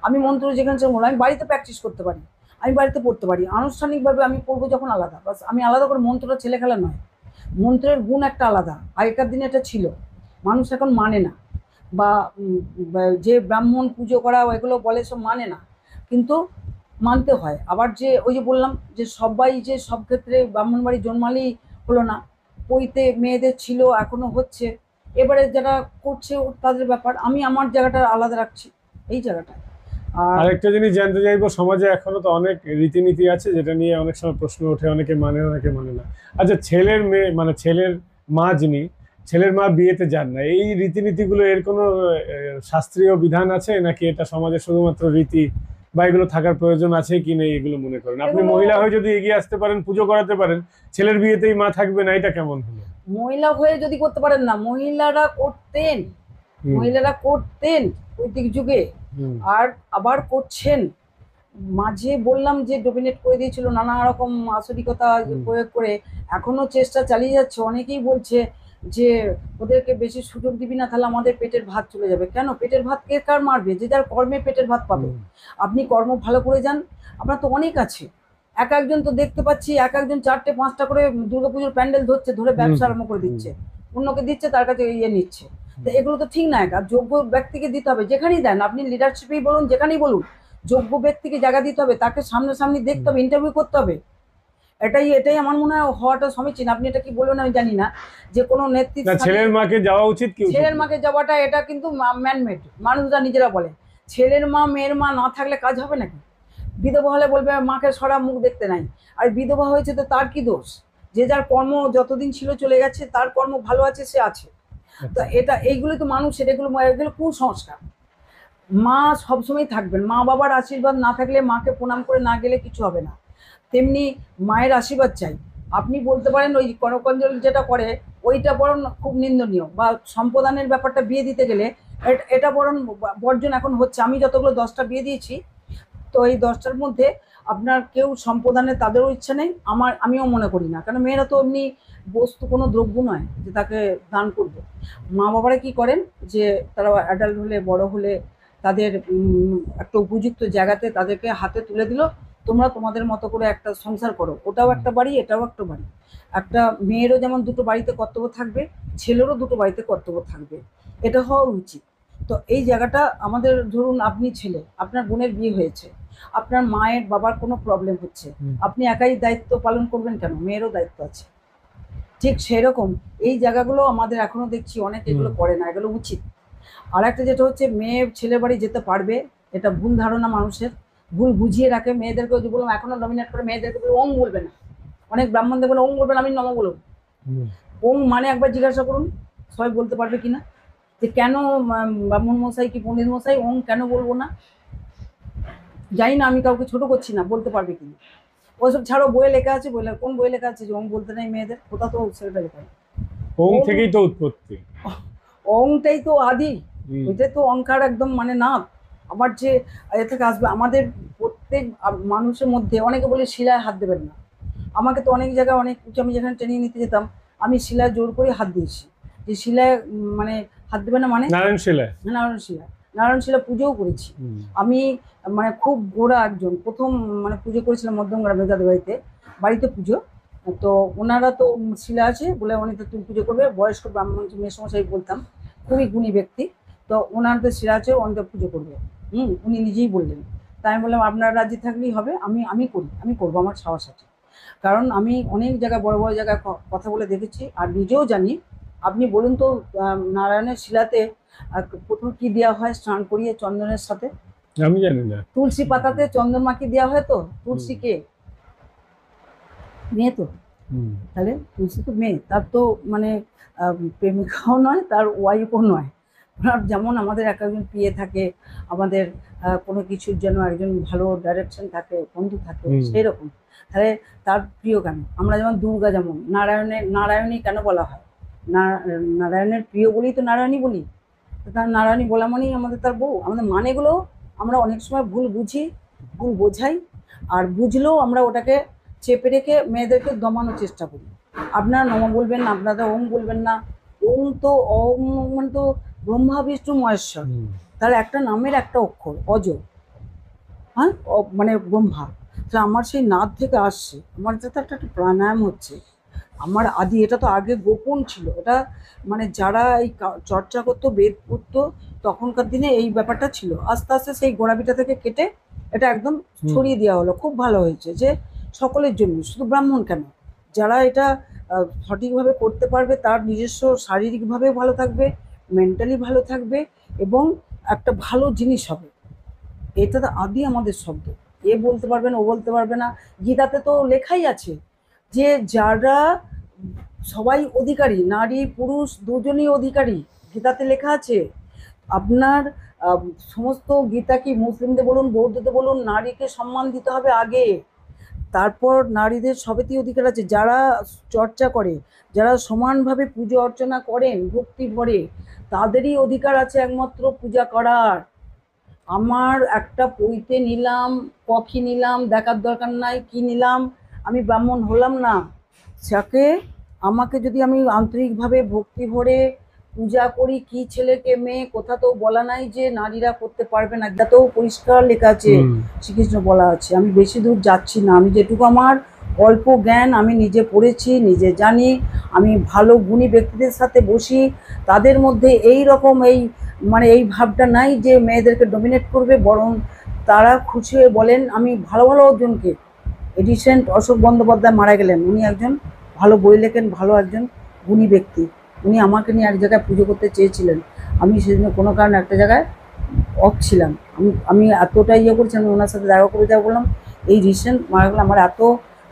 আমি মন্ত্র যেখানে সেখানে বলবো, আমি বাড়িতে প্র্যাকটিস করতে পারি, আমি বাড়িতে পড়তে পারি, আনুষ্ঠানিকভাবে আমি পড়বো যখন আলাদা, বাস আমি আলাদা করে মন্ত্রটা ছেলে খেলা নয়, মন্ত্রের গুণ একটা আলাদা, আগেকার দিনে এটা ছিল, মানুষ এখন মানে না, বা যে ব্রাহ্মণ পুজো করা এগুলো বলে সব মানে না, কিন্তু মানতে হয়। আবার যে ওই যে বললাম যে সবাই যে সব ক্ষেত্রে ব্রাহ্মণ বাড়ি জন্মালেই হলো না, পইতে মেয়েদের ছিল, এখনো হচ্ছে, এবারে যারা করছে তাদের ব্যাপার, আমি আমার জায়গাটা আলাদা রাখছি এই জায়গাটা। আর একটা জিনিস জানতে চাইবো, সমাজে এখনো তো অনেক রীতিনীতি আছে যেটা নিয়ে অনেক সময় প্রশ্ন ওঠে, অনেকে মানে অনেকে মানে না। আচ্ছা, ছেলের মেয়ে মানে ছেলের মা যিনি, ছেলের মা বিয়েতে যান না, এই রীতিনীতিগুলো এর কোনো শাস্ত্রীয় বিধান আছে নাকি এটা সমাজে শুধুমাত্র রীতি, বা এগুলো থাকার প্রয়োজন আছে কি নেই এগুলো মনে করেন আপনি? মহিলা হয়ে যদি এগিয়ে আসতে পারেন, পুজো করাতে পারেন, ছেলের বিয়েতেই মা থাকবে না, এটা কেমন হলো? মহিলা হয়ে যদি করতে পারেন না, মহিলারা করতেন বৈদিক যুগে, আর আবার করছেন, মাঝে বললাম যে ডোমিনেট করে দিয়েছিল নানা রকম আসরিকতা প্রয়োগ করে, এখনো চেষ্টা চালিয়ে যাচ্ছে। অনেকেই বলছে যে ওদেরকে বেশি সুযোগ দিবি না, তাহলে আমাদের পেটের ভাত চলে যাবে। কেন পেটের ভাত কে কার মারবে? যে যার কর্মে পেটের ভাত পাবে। আপনি কর্ম ভালো করে যান, আপনার তো অনেক আছে, এক একজন তো দেখতে পাচ্ছি এক একজন 4টে 5টা করে দুর্গাপুজোর প্যান্ডেল ধরে ব্যবসা আরম্ভ করে দিচ্ছে, অন্যকে দিচ্ছে, তার কাছে ইয়ে নিচ্ছে। তো এগুলো তো ঠিক না, আর যোগ্য ব্যক্তিকে দিতে হবে, যেখানেই দেন আপনি, লিডারশিপেই বলুন যেখানেই বলুন, যোগ্য ব্যক্তিকে জায়গা দিতে হবে, তাকে সামনাসামনি দেখতে হবে, ইন্টারভিউ করতে হবে। এটাই আমার মনে হয় হওয়াটা সমীচীন। আপনি এটা কি বলবেন আমি জানি না, যে কোনো নেতৃত্ব ছেলের মাকে যাওয়া উচিত কি? ছেলের মাকে যাওয়াটা এটা কিন্তু ম্যানমেড, মানুষরা নিজেরা বলে ছেলের মা মেয়ের মা না থাকলে কাজ হবে নাকি? বিধবা হলে বলবে মাকে সরা, মুখ দেখতে নাই। আর বিধবা হয়েছে তো তার কি দোষ? যে যার কর্ম যতদিন ছিল চলে গেছে, তার কর্ম ভালো আছে, সে আছে। তো এইগুলো তো মানুষের, এগুলো কুসংস্কার। মা সবসময় থাকবেন, মা বাবার আশীর্বাদ না থাকলে, মাকে প্রণাম করে না গেলে কিছু হবে না। তেমনি মায়ের আশীর্বাদ চাই। আপনি বলতে পারেন ওই কনকঞ্জলি যেটা করে ওইটা বরং খুব নিন্দনীয়, বা সম্প্রদানের ব্যাপারটা, বিয়ে দিতে গেলে এটা বরং বর্জন এখন হচ্ছে। আমি যতগুলো 10টা বিয়ে দিয়েছি, তো এই 10টার মধ্যে আপনার কেউ সম্প্রদানের তাদেরও ইচ্ছা নেই, আমিও মনে করি না। কারণ মেয়েরা তো এমনি বস্তু, কোনো দ্রব্য নয় যে তাকে দান করবে। মা বাবারা কি করেন যে তারা অ্যাডাল্ট হলে, বড় হলে তাদের একটা উপযুক্ত জায়গাতে তাদেরকে হাতে তুলে দিল, তোমরা তোমাদের মতো করে একটা সংসার করো। ওটাও একটা বাড়ি, এটাও একটা বাড়ি। একটা মেয়েরও যেমন দুটো বাড়িতে কর্তব্য থাকবে, ছেলেরও দুটো বাড়িতে কর্তব্য থাকবে, এটা হওয়া উচিত। তো এই জায়গাটা আমাদের, ধরুন আপনি ছেলে, আপনার বোনের বিয়ে হয়েছে, আপনার মায়ের বাবার কোনো প্রবলেম হচ্ছে, আপনি একাই দায়িত্ব পালন করবেন কেন? মেয়েরও দায়িত্ব আছে। ঠিক সেরকম এই জায়গাগুলো আমাদের এখনো দেখছি অনেক এগুলো করে না, এগুলো উচিত। আর একটা যেটা হচ্ছে, মেয়ে ছেলে বাড়ি যেতে পারবে, এটা ভুল ধারণা মানুষের, ভুল বুঝিয়ে রাখে মেয়েদেরকে। যে বললাম, এখনো ডমিনেট করে মেয়েদেরকে বলে ওং বলবে না। অনেক ব্রাহ্মণদের বলে ওং বলবে না, আমি নম বলব। ওং মানে একবার জিজ্ঞাসা করুন সবাই বলতে পারবে কিনা, যে কেন ব্রাহ্মণ মশাই কি পণ্ডিত মশাই ওং কেন বলবো না? জানি না, আমি কাউকে ছোট করছি না, বলতে পারবে কিনা। ওইসব ছাড়ো, বইয়ে লেখা আছে, বলে কোন বইয়ে লেখা আছে যে ওং বলতে নেই মেয়েদের? কোথাও তো সেটা লেখা নেই। ওং থেকেই তো উৎপত্তি, ওংটাই তো আদি, ওইটাই তো অঙ্কার একদম, মানে না। আমার যে এ থেকে আসবে, আমাদের প্রত্যেক মানুষের মধ্যে, অনেকে বলে শিলায় হাত দেবেন না। আমাকে তো অনেক জায়গায়, অনেক আমি যেখানে ট্রেনিং নিতে যেতাম, আমি শিলায় জোর করে হাত দিয়েছি, যে শিলায় মানে হাত দেবে না, মানে নারায়ণ শিলা পুজোও করেছি আমি। মানে খুব গোড়া একজন, প্রথম মানে পুজো করেছিলাম মধ্যমগ্রামে দাদু বাড়িতে পুজো। তো ওনারা তো শিলা আছে বলে, উনি তো তুমি পুজো করবে, বয়স্ক ব্রাহ্মণ মেসমশাই বলতাম, খুবই গুণী ব্যক্তি। তো ওনাদের শিলা আছে, ওনাদের পুজো করবে। উনি নিজেই বললেন। তাই আমি বললাম, আপনার রাজি থাকলেই হবে, আমি করি, আমি করবো, আমার সাহস আছে। কারণ আমি অনেক জায়গায়, বড় বড় জায়গায় কথা বলে দেখেছি, আর নিজেও জানি। আপনি বলুন তো, নারায়ণের শিলাতে প্রথম কি দেওয়া হয় স্নান করিয়ে চন্দনের সাথে? আমি জানি না। তুলসী পাতাতে চন্দন মাখি দেওয়া হয়। তো তুলসী কে? মেয়ে তো। তাহলে তুলসী তো মেয়ে, তার তো মানে প্রেমিকাও নয়, তার ওয়াইফও নয়। যেমন আমাদের একজন পিয়ে থাকে, আমাদের কোনো কিছুর জন্য একজন ভালো ডাইরেকশন থাকে, বন্ধু থাকে, সেই রকম। তাহলে তার প্রিয় কেন? আমরা যেমন দুর্গা, যেমন নারায়ণী কেন বলা হয়? নারায়ণের প্রিয় বলেই তো নারায়ণী বলি। তার নারায়ণী বলা মানেই আমাদের তার বউ। আমাদের মানেগুলো আমরা অনেক সময় ভুল বুঝি, ভুল বোঝাই, আর বুঝলেও আমরা ওটাকে চেপে রেখে মেয়েদেরকে দমানোর চেষ্টা করি। আপনারা নম বলবেন না, আপনারা ওম বলবেন না। ওম তো, ওম মানে তো ব্রহ্মা বিষ্ণু মহেশ্বর, তার একটা নামের একটা অক্ষর অজ, হ্যাঁ, মানে ব্রহ্মা। তাহলে আমার সেই নাদ থেকে আসছে, আমার যাতে একটা প্রাণায়াম হচ্ছে, আমার আদি। এটা তো আগে গোপন ছিল, এটা মানে যারা এই চর্চা করতো, বেদ পড়তো, তখনকার দিনে এই ব্যাপারটা ছিল। আস্তে আস্তে সেই গোড়াবিটা থেকে কেটে এটা একদম ছড়িয়ে দেওয়া হলো। খুব ভালো হয়েছে যে সকলের জন্য, শুধু ব্রাহ্মণ কেন, যারা এটা সঠিকভাবে করতে পারবে, তার নিজস্ব শারীরিকভাবেও ভালো থাকবে, মেন্টালি ভালো থাকবে, এবং একটা ভালো জিনিস হবে। এটা তো আদি আমাদের শব্দ। এ বলতে পারবে না, ও বলতে পারবে না। গীতাতে তো লেখাই আছে যে যারা সবাই অধিকারী, নারী পুরুষ দুজনই অধিকারী, গীতাতে লেখা আছে। আপনার সমস্ত গীতা কি, মুসলিমদের বলুন, বৌদ্ধদের বলুন, নারীকে সম্মান দিতে হবে আগে, তারপর নারীদের সবেতেই অধিকার আছে। যারা চর্চা করে, যারা সমানভাবে পুজো অর্চনা করেন ভক্তি ভরে, তাদেরই অধিকার আছে একমাত্র পূজা করার। আমার একটা পইতে নিলাম, কফি নিলাম, দেখার দরকার নাই কি নিলাম, আমি ব্রাহ্মণ হলাম না। যাকে আমাকে যদি আমি আন্তরিকভাবে ভক্তি ভরে পূজা করি, কি ছেলেকে মেয়ে, কোথা তো বলা নাই যে নারীরা করতে পারবে না, তাতেও পরিষ্কার লেখা আছে, শ্রীকৃষ্ণ বলা আছে। আমি বেশি দূর যাচ্ছি না, আমি যেটুকু আমার অল্প জ্ঞান আমি নিজে পড়েছি, নিজে জানি। আমি ভালো গুণী ব্যক্তিদের সাথে বসি, তাদের মধ্যে এই রকম মানে এই ভাবটা নাই যে মেয়েদেরকে ডমিনেট করবে, বরং তারা খুশি হয়ে বলেন। আমি ভালো ভালো জনকে, রিসেন্ট অশোক বন্দ্যোপাধ্যায় মারা গেলেন, উনি একজন ভালো বই লেখেন, ভালো একজন গুণী ব্যক্তি। উনি আমাকে নিয়ে এক জায়গায় পুজো করতে চেয়েছিলেন, আমি সেদিন কোনো কারণে একটা জায়গায় অফ ছিলাম। আমি এতটা ইয়ে করছি, আমি ওনার সাথে দেখা করে যা বললাম, এই রিসেন্ট মারা গেল, আমার এত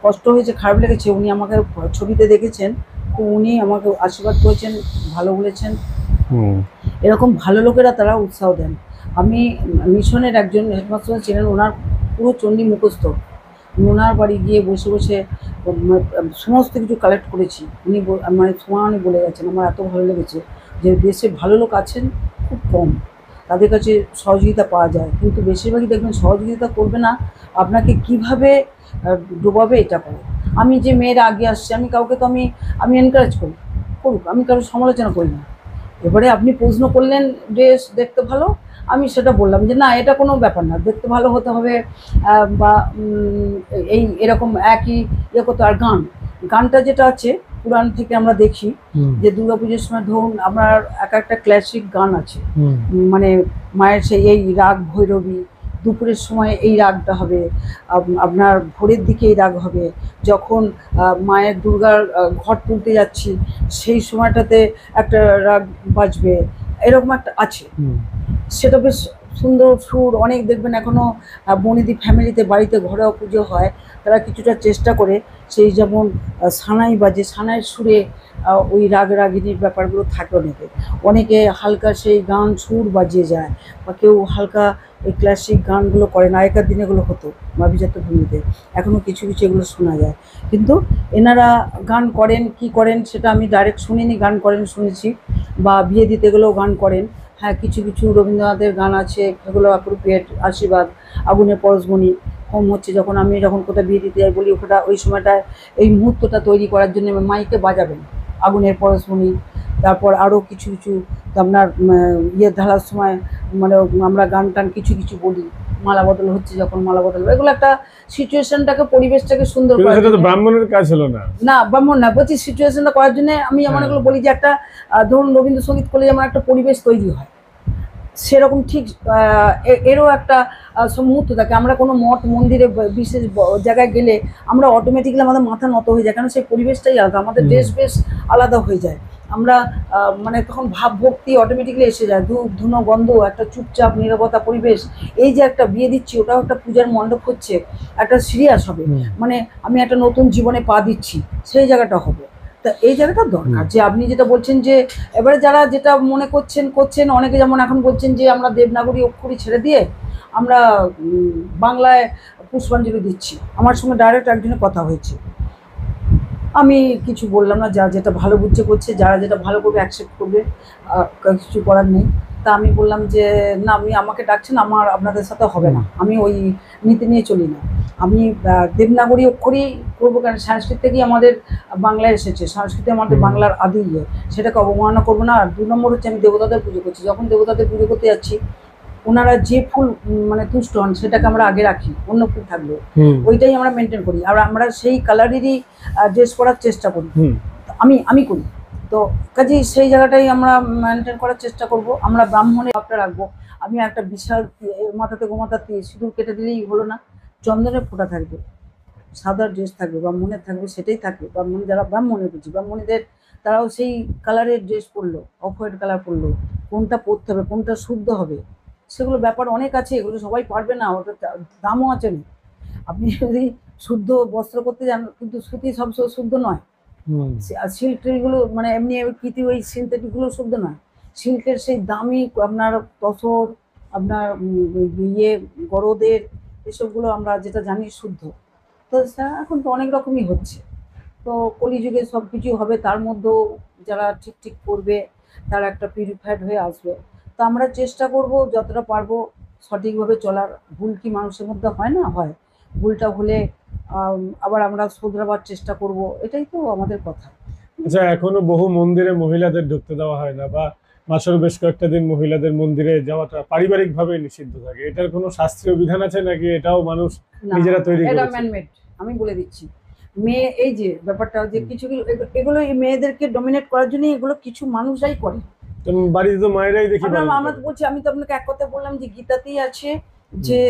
কষ্ট হয়েছে, খারাপ লেগেছে। উনি আমাকে ছবিতে দেখেছেন, তো উনি আমাকে আশীর্বাদ করেছেন, ভালো বলেছেন। এরকম ভালো লোকেরা তারা উৎসাহ দেন। আমি মিশনের একজন হেডমাস্টার ছিলেন, ওনার পুরো চণ্ডী মুখস্থ। ওনার বাড়ি গিয়ে বসে বসে সমস্ত কিছু কালেক্ট করেছি। উনি মানে উনি বলে গেছেন, আমার এত ভালো লেগেছে যে দেশে ভালো লোক আছেন খুব কম, তাদের কাছে সহযোগিতা পাওয়া যায়, কিন্তু বেশিরভাগই দেখবেন সহযোগিতা করবে না, আপনাকে কিভাবে ডোবাবে এটা করে। আমি যে মেয়েরা আগে আসছে, আমি কাউকে তো আমি এনকারেজ করি, করুক, আমি কারোর সমালোচনা করি না। এবারে আপনি প্রশ্ন করলেন ড্রেস দেখতে ভালো, আমি সেটা বললাম যে না, এটা কোনো ব্যাপার না, দেখতে ভালো হতে হবে বা এই এরকম একই ইয়ে করতে। আর গানটা যেটা আছে পুরাণ থেকে আমরা দেখি যে দুর্গাপুজোর সময় ধরুন আমার একটা ক্লাসিক গান আছে, মানে মায়ের সেই এই রাগ ভৈরবী, দুপুরের সময় এই রাগটা হবে, আপনার ভোরের দিকে এই রাগ হবে, যখন মায়ের দুর্গার ঘট তুলতে যাচ্ছি সেই সময়টাতে একটা রাগ বাজবে, এরকম একটা আছে। সেটা বেশ সুন্দর সুর। অনেক দেখবেন এখনও বনিদি ফ্যামিলিতে বাড়িতে ঘরোয়া পুজো হয়, তারা কিছুটা চেষ্টা করে সেই যেমন সানাই বাজে, সানাইয়ের সুরে ওই রাগ রাগিনীর ব্যাপারগুলো থাকে। অনেকে হালকা সেই গান সুর বাজিয়ে যায়, বা কেউ হালকা ওই ক্লাসিক গানগুলো করে, আগেকার দিনে এগুলো হতো অভিজাত ভূমিতে, এখনও কিছু কিছু এগুলো শোনা যায়। কিন্তু এনারা গান করেন কি করেন সেটা আমি ডাইরেক্ট শুনিনি, গান করেন শুনেছি, বা বিয়ে দিতে গেলেও গান করেন। হ্যাঁ, কিছু কিছু রবীন্দ্রনাথের গান আছে, এগুলো অ্যাপ্রোপ্রিয়েট। আশীর্বাদ, আগুনে পরশমণি, হোম হচ্ছে, যখন কোথাও বিয়ে দিতে যাই বলি ওটা ওই সময়টায় এই মুহূর্তটা তৈরি করার জন্য মাইকে বাজাবেন আগুনের পরশমণি। তারপর আরও কিছু কিছু আপনার ইয়ে ঢালার সময় মানে আমরা গান টান কিছু কিছু বলি, মালা বদল হচ্ছে যখন মালা বদল, এগুলো একটা সিচুয়েশনটাকে পরিবেশটাকে সুন্দর করার জন্য। ব্রাহ্মণের কাজ হলো না, না ব্রাহ্মণ না বলছি, সিচুয়েশনটা করার জন্য আমি যেমন এগুলো বলি যে একটা ধরুন রবীন্দ্রসঙ্গীত করলে যেমন একটা পরিবেশ তৈরি হয়, সেরকম ঠিক এরও একটা মুহূর্ত থাকে। আমরা কোনো মঠ মন্দিরে বিশেষ জায়গায় গেলে আমরা অটোমেটিক্যালি আমাদের মাথা নত হয়ে যায়, কারণ সেই পরিবেশটাই আলাদা, আমাদের ড্রেস বেশ আলাদা হয়ে যায়। আমরা মানে তখন ভাব ভক্তি অটোমেটিক্যালি এসে যায়, ধূপ ধুনো গন্ধ, একটা চুপচাপ নীরবতা পরিবেশ। এই যে একটা বিয়ে দিচ্ছি, ওটাও একটা পূজার মণ্ডপ হচ্ছে, একটা সিরিয়াস হবে, মানে আমি একটা নতুন জীবনে পা দিচ্ছি, সেই জায়গাটা হবে। তা এই জায়গাটা দরকার। যে আপনি যেটা বলছেন যে এবারে যারা যেটা মনে করছেন অনেকে, যেমন এখন বলছেন যে আমরা দেবনাগরী অক্ষরই ছেড়ে দিয়ে আমরা বাংলায় পুষ্পাঞ্জলি দিচ্ছি। আমার সঙ্গে ডাইরেক্ট একজনের কথা হয়েছে, আমি কিছু বললাম না, যারা যেটা ভালো বুঝছে করছে, যারা যেটা ভালো করবে অ্যাকসেপ্ট করবে, কিছু করার নেই। তা আমি বললাম যে না, আমাকে ডাকছেন, আপনাদের সাথে হবে না, আমি ওই নীতি নিয়ে চলি না। আমি দেবনাগরী অক্ষরই করবো, কারণ সংস্কৃত থেকেই আমাদের বাংলায় এসেছে, সংস্কৃতি আমাদের বাংলার আদি ইয়ে, সেটাকে অবমাননা করবো না। আর 2 নম্বর হচ্ছে আমি দেবতাদের পুজো করছি, যখন দেবতাদের পুজো করতে যাচ্ছি ওনারা যে ফুল মানে তুষ্ট হন সেটাকে আমরা আগে রাখি, অন্য ফুল থাকলেও ওইটাই আমরা মেনটেন করি, আর আমরা সেই কালারেরই ড্রেস করার চেষ্টা করি, আমি করি। তো কাজেই সেই জায়গাটাই আমরা মেনটেন করার চেষ্টা করব। আমরা ব্রাহ্মণের ভাবটা রাখবো। আমি একটা বিশাল মাথাতে গোমাতাতে সিঁদুর কেটে দিলেই হলো না, চন্দনের ফোঁটা থাকবে, সাদা ড্রেস থাকবে, ব্রাহ্মণের থাকবে, সেটাই থাকবে। ব্রাহ্মণ যারা ব্রাহ্মণের বুঝি, ব্রাহ্মণীদের তারাও সেই কালারের ড্রেস পরলো, অফ হোয়াইট কালার পরলো, কোনটা পরতে হবে, কোনটা শুদ্ধ হবে, সেগুলো ব্যাপার অনেক আছে, এগুলো সবাই পারবে না, ওটা দামও আছে না। আপনি যদি শুদ্ধ বস্ত্র করতে যান, কিন্তু সুতি সব শুদ্ধ নয়, আর সিল্কগুলো মানে এমনি কীতি ওই সিনথেটিকগুলো শুদ্ধ নয়। সিল্কের সেই দামি আপনার তসর, আপনার ইয়ে গরদের, এসবগুলো আমরা যেটা জানি শুদ্ধ। তো এখন তো অনেক রকমই হচ্ছে, তো কলিযুগে সব কিছু হবে, তার মধ্যেও যারা ঠিক করবে তারা একটা পিউরিফাইড হয়ে আসবে। তো আমরা চেষ্টা করব যতটা পারবো সঠিকভাবে চলার। ভুল কি মানুষের মধ্যে হয় না? হয়। ভুলটা হলে আবার আমরা শোধরাবার চেষ্টা করব, এটাই তো আমাদের কথা। আচ্ছা, এখনো বহু মন্দিরে মহিলাদের ঢুকতে দেওয়া হয় না, বা মাসের বেশ কয়েকটা দিন মহিলাদের মন্দিরে যাওয়াটা পারিবারিকভাবে নিষিদ্ধ থাকে, এটার কোনো শাস্ত্রীয় বিধান আছে নাকি এটাও মানুষ নিজেরা তৈরি করেছে? এটা ম্যানমেড, আমি বলে দিচ্ছি। মেয়ে এই যে ব্যাপারটা যে কিছু এগুলো এই মেয়েদেরকে ডমিনেট করার জন্য এগুলো কিছু মানুষরাই করে। বাড়িতে তো মায়েরাই দেখি। আমরা তো বলছি, আমি তো আপনাকে এক কথা বললাম যে গীতাতেই আছে যে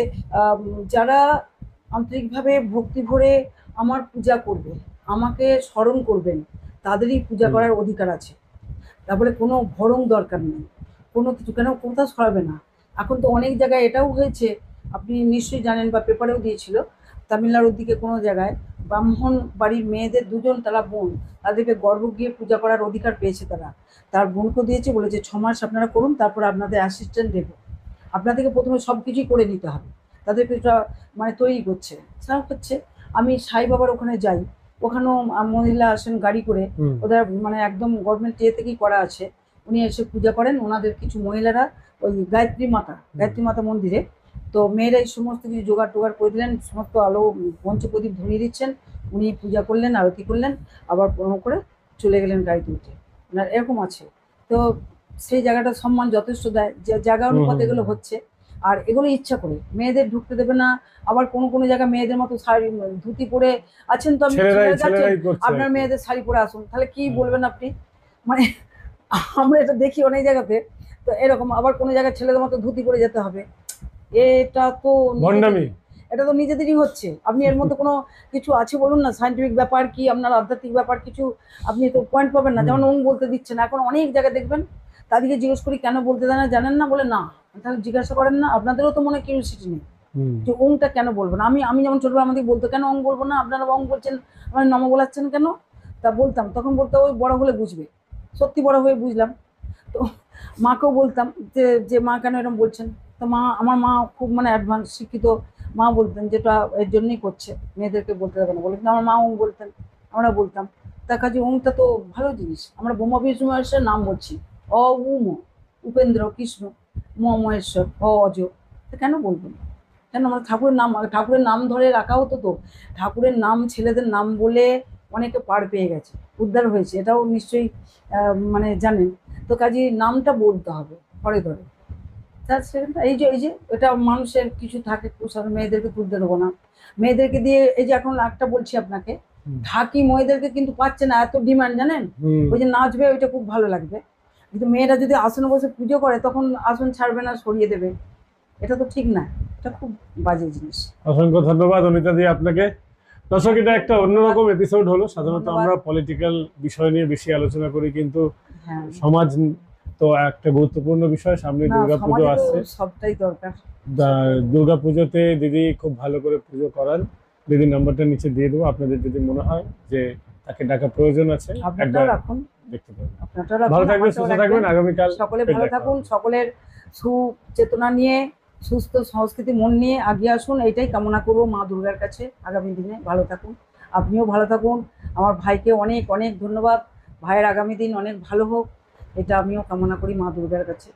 যারা আন্তরিকভাবে ভক্তি ভরে আমার পূজা করবে, আমাকে স্মরণ করবেন, তাদেরই পূজা করার অধিকার আছে। তারপরে কোনো ভরং দরকার নেই, কোনো কিছু, কেন কোথাও সরাবে না। এখন তো অনেক জায়গায় এটাও হয়েছে, আপনি নিশ্চয়ই জানেন বা পেপারেও দিয়েছিল, তামিলনাড়ুর দিকে কোনো জায়গায় ব্রাহ্মণ বাড়ির মেয়েদের দুজন তারা বোন, তাদেরকে গর্ভ গিয়ে পূজা করার অধিকার পেয়েছে তারা। তার বোনকে দিয়েছে, বলেছে 6 মাস আপনারা করুন, তারপর আপনাদের অ্যাসিস্ট্যান্ট দেবো। আপনাদেরকে প্রথমে সব কিছুই করে নিতে হবে, তাদেরকে এটা মানে তৈরি করছে। সেটা হচ্ছে আমি সাই বাবার ওখানে যাই, ওখানেও মহিলা আসেন গাড়ি করে, ওদের মানে একদম গভর্নমেন্ট থেকেই করা আছে। উনি এসে পূজা করেন, ওনাদের কিছু মহিলারা ওই গায়ত্রী মাতা মন্দিরে, তো মেয়েরা এই সমস্ত কিছু জোগাড় টোগাড় করে দিলেন, সমস্ত আলো পঞ্চপ্রদীপ ধরিয়ে দিচ্ছেন, উনি পূজা করলেন, আরতি করলেন, আবার প্রণাম করে চলে গেলেন গাড়িতে উঠে। ওনার এরকম আছে। তো সেই জায়গাটা সম্মান যথেষ্ট দেয়, যে জায়গা অনুপাতে এগুলো হচ্ছে। আর এগুলো ইচ্ছা করে মেয়েদের ঢুকতে দেবে না। আবার কোনো কোনো জায়গায় মেয়েদের মতো শাড়ি ধুতি পরে আছেন, তো আপনি আপনার মেয়েদের শাড়ি পরে আসুন, তাহলে কি বলবেন আপনি? মানে আমরা এটা দেখি অনেক জায়গাতে, তো এরকম। আবার কোনো জায়গায় ছেলেদের মতো ধুতি পরে যেতে হবে, এটা তো এটা তো নিজেদেরই হচ্ছে। আপনি এর মধ্যে কোনো কিছু আছে বলুন না, সায়েন্টিফিক ব্যাপার কি আপনার আধ্যাত্মিক ব্যাপার কিছু আপনি তো পয়েন্ট পাবেন না। যেমন ওং বলতে দিচ্ছে না, এখন অনেক জায়গায় দেখবেন তাদেরকে জিজ্ঞেস করি কেন বলতে দেয় না, জানেন না? বলে না। তাহলে জিজ্ঞাসা করেন না, আপনাদেরও তো মনে কিউরিওসিটি নেই যে ওংটা কেন বলবো না। আমি যেমন ছোটবেলা আমাদের বলতো কেন ওং বলবো না, আপনারা ওং বলছেন, আমার নম বলাচ্ছেন কেন? তা বলতাম, তখন বলতে ওই বড় হলে বুঝবে। সত্যি বড় হয়ে বুঝলাম। তো মাকেও বলতাম যে মা কেন এরকম বলছেন। তো আমার মা খুব মানে অ্যাডভান্স শিক্ষিত, মা বলতেন যেটা এর জন্যই করছে, মেয়েদেরকে বলতে দেবে না বলে। কিন্তু আমার মা ওং বলতেন, আমরা বলতাম। তার কাছে ওংটা তো ভালো জিনিস। আমরা ব্রহ্মা বিষ্ণু মহেশ্বরের নাম বলছি, অ উম, উপেন্দ্র, কৃষ্ণ, মহেশ্বর, অজ, কেন বলবো না? কেন? আমরা ঠাকুরের নাম ধরে রাখা হতো। তো ঠাকুরের নাম ছেলেদের নাম বলে অনেকে পার পেয়ে গেছে, উদ্ধার হয়েছে, এটাও নিশ্চয়ই মানে জানেন। তো কাজে নামটা বলতে হবে ঘরে ঘরে। তার সেখানটা এই যে এটা মানুষের কিছু থাকে কুসংস্কার, মেয়েদেরকে তুলতে দেবো না, মেয়েদেরকে দিয়ে। এই যে এখন একটা বলছি আপনাকে, ঢাকি মেয়েদেরকে কিন্তু পাচ্ছে না, এত ডিমান্ড জানেন। ওই যে নাচবে, ওইটা খুব ভালো লাগবে, কিন্তু মেয়েরা যদি আসনে বসে পুজো করে তখন আসন ছাড়বে না, সরিয়ে দেবে। এটা তো ঠিক না, এটা খুব বাজে জিনিস। অসংখ্য ধন্যবাদ অনিতা দি আপনাকে। দর্শক, এটা একটা অন্যরকম এপিসোড হলো। সাধারণত আমরা পলিটিক্যাল বিষয় নিয়ে বেশি আলোচনা করি, কিন্তু সমাজ তো একটা গুরুত্বপূর্ণ বিষয়। সামনে দুর্গাপুজো আসছে, সবটাই দরকার। দুর্গাপুজোতে দিদি খুব ভালো করে পুজো করান। দিদির নাম্বারটা নিচে দিয়ে দেবো, আপনাদের যদি মনে হয় যে তাকে ডাকা প্রয়োজন আছে একবার রাখুন, দেখতে পাবেন। ভালো থাকবেন, সুস্থ থাকবেন। আগামীকাল সকলে ভালো থাকুন, সকলের সুচেতনা নিয়ে, সুস্থ সংস্কৃতি মন নিয়ে আগিয়ে আসুন, এইটাই কামনা করবো মা দুর্গার কাছে। আগামী দিনে ভালো থাকুন, আপনিও ভালো থাকুন। আমার ভাইকে অনেক অনেক ধন্যবাদ, ভাইয়ের আগামী দিন অনেক ভালো হোক, এটা আমিও কামনা করি মা দুর্গার কাছে।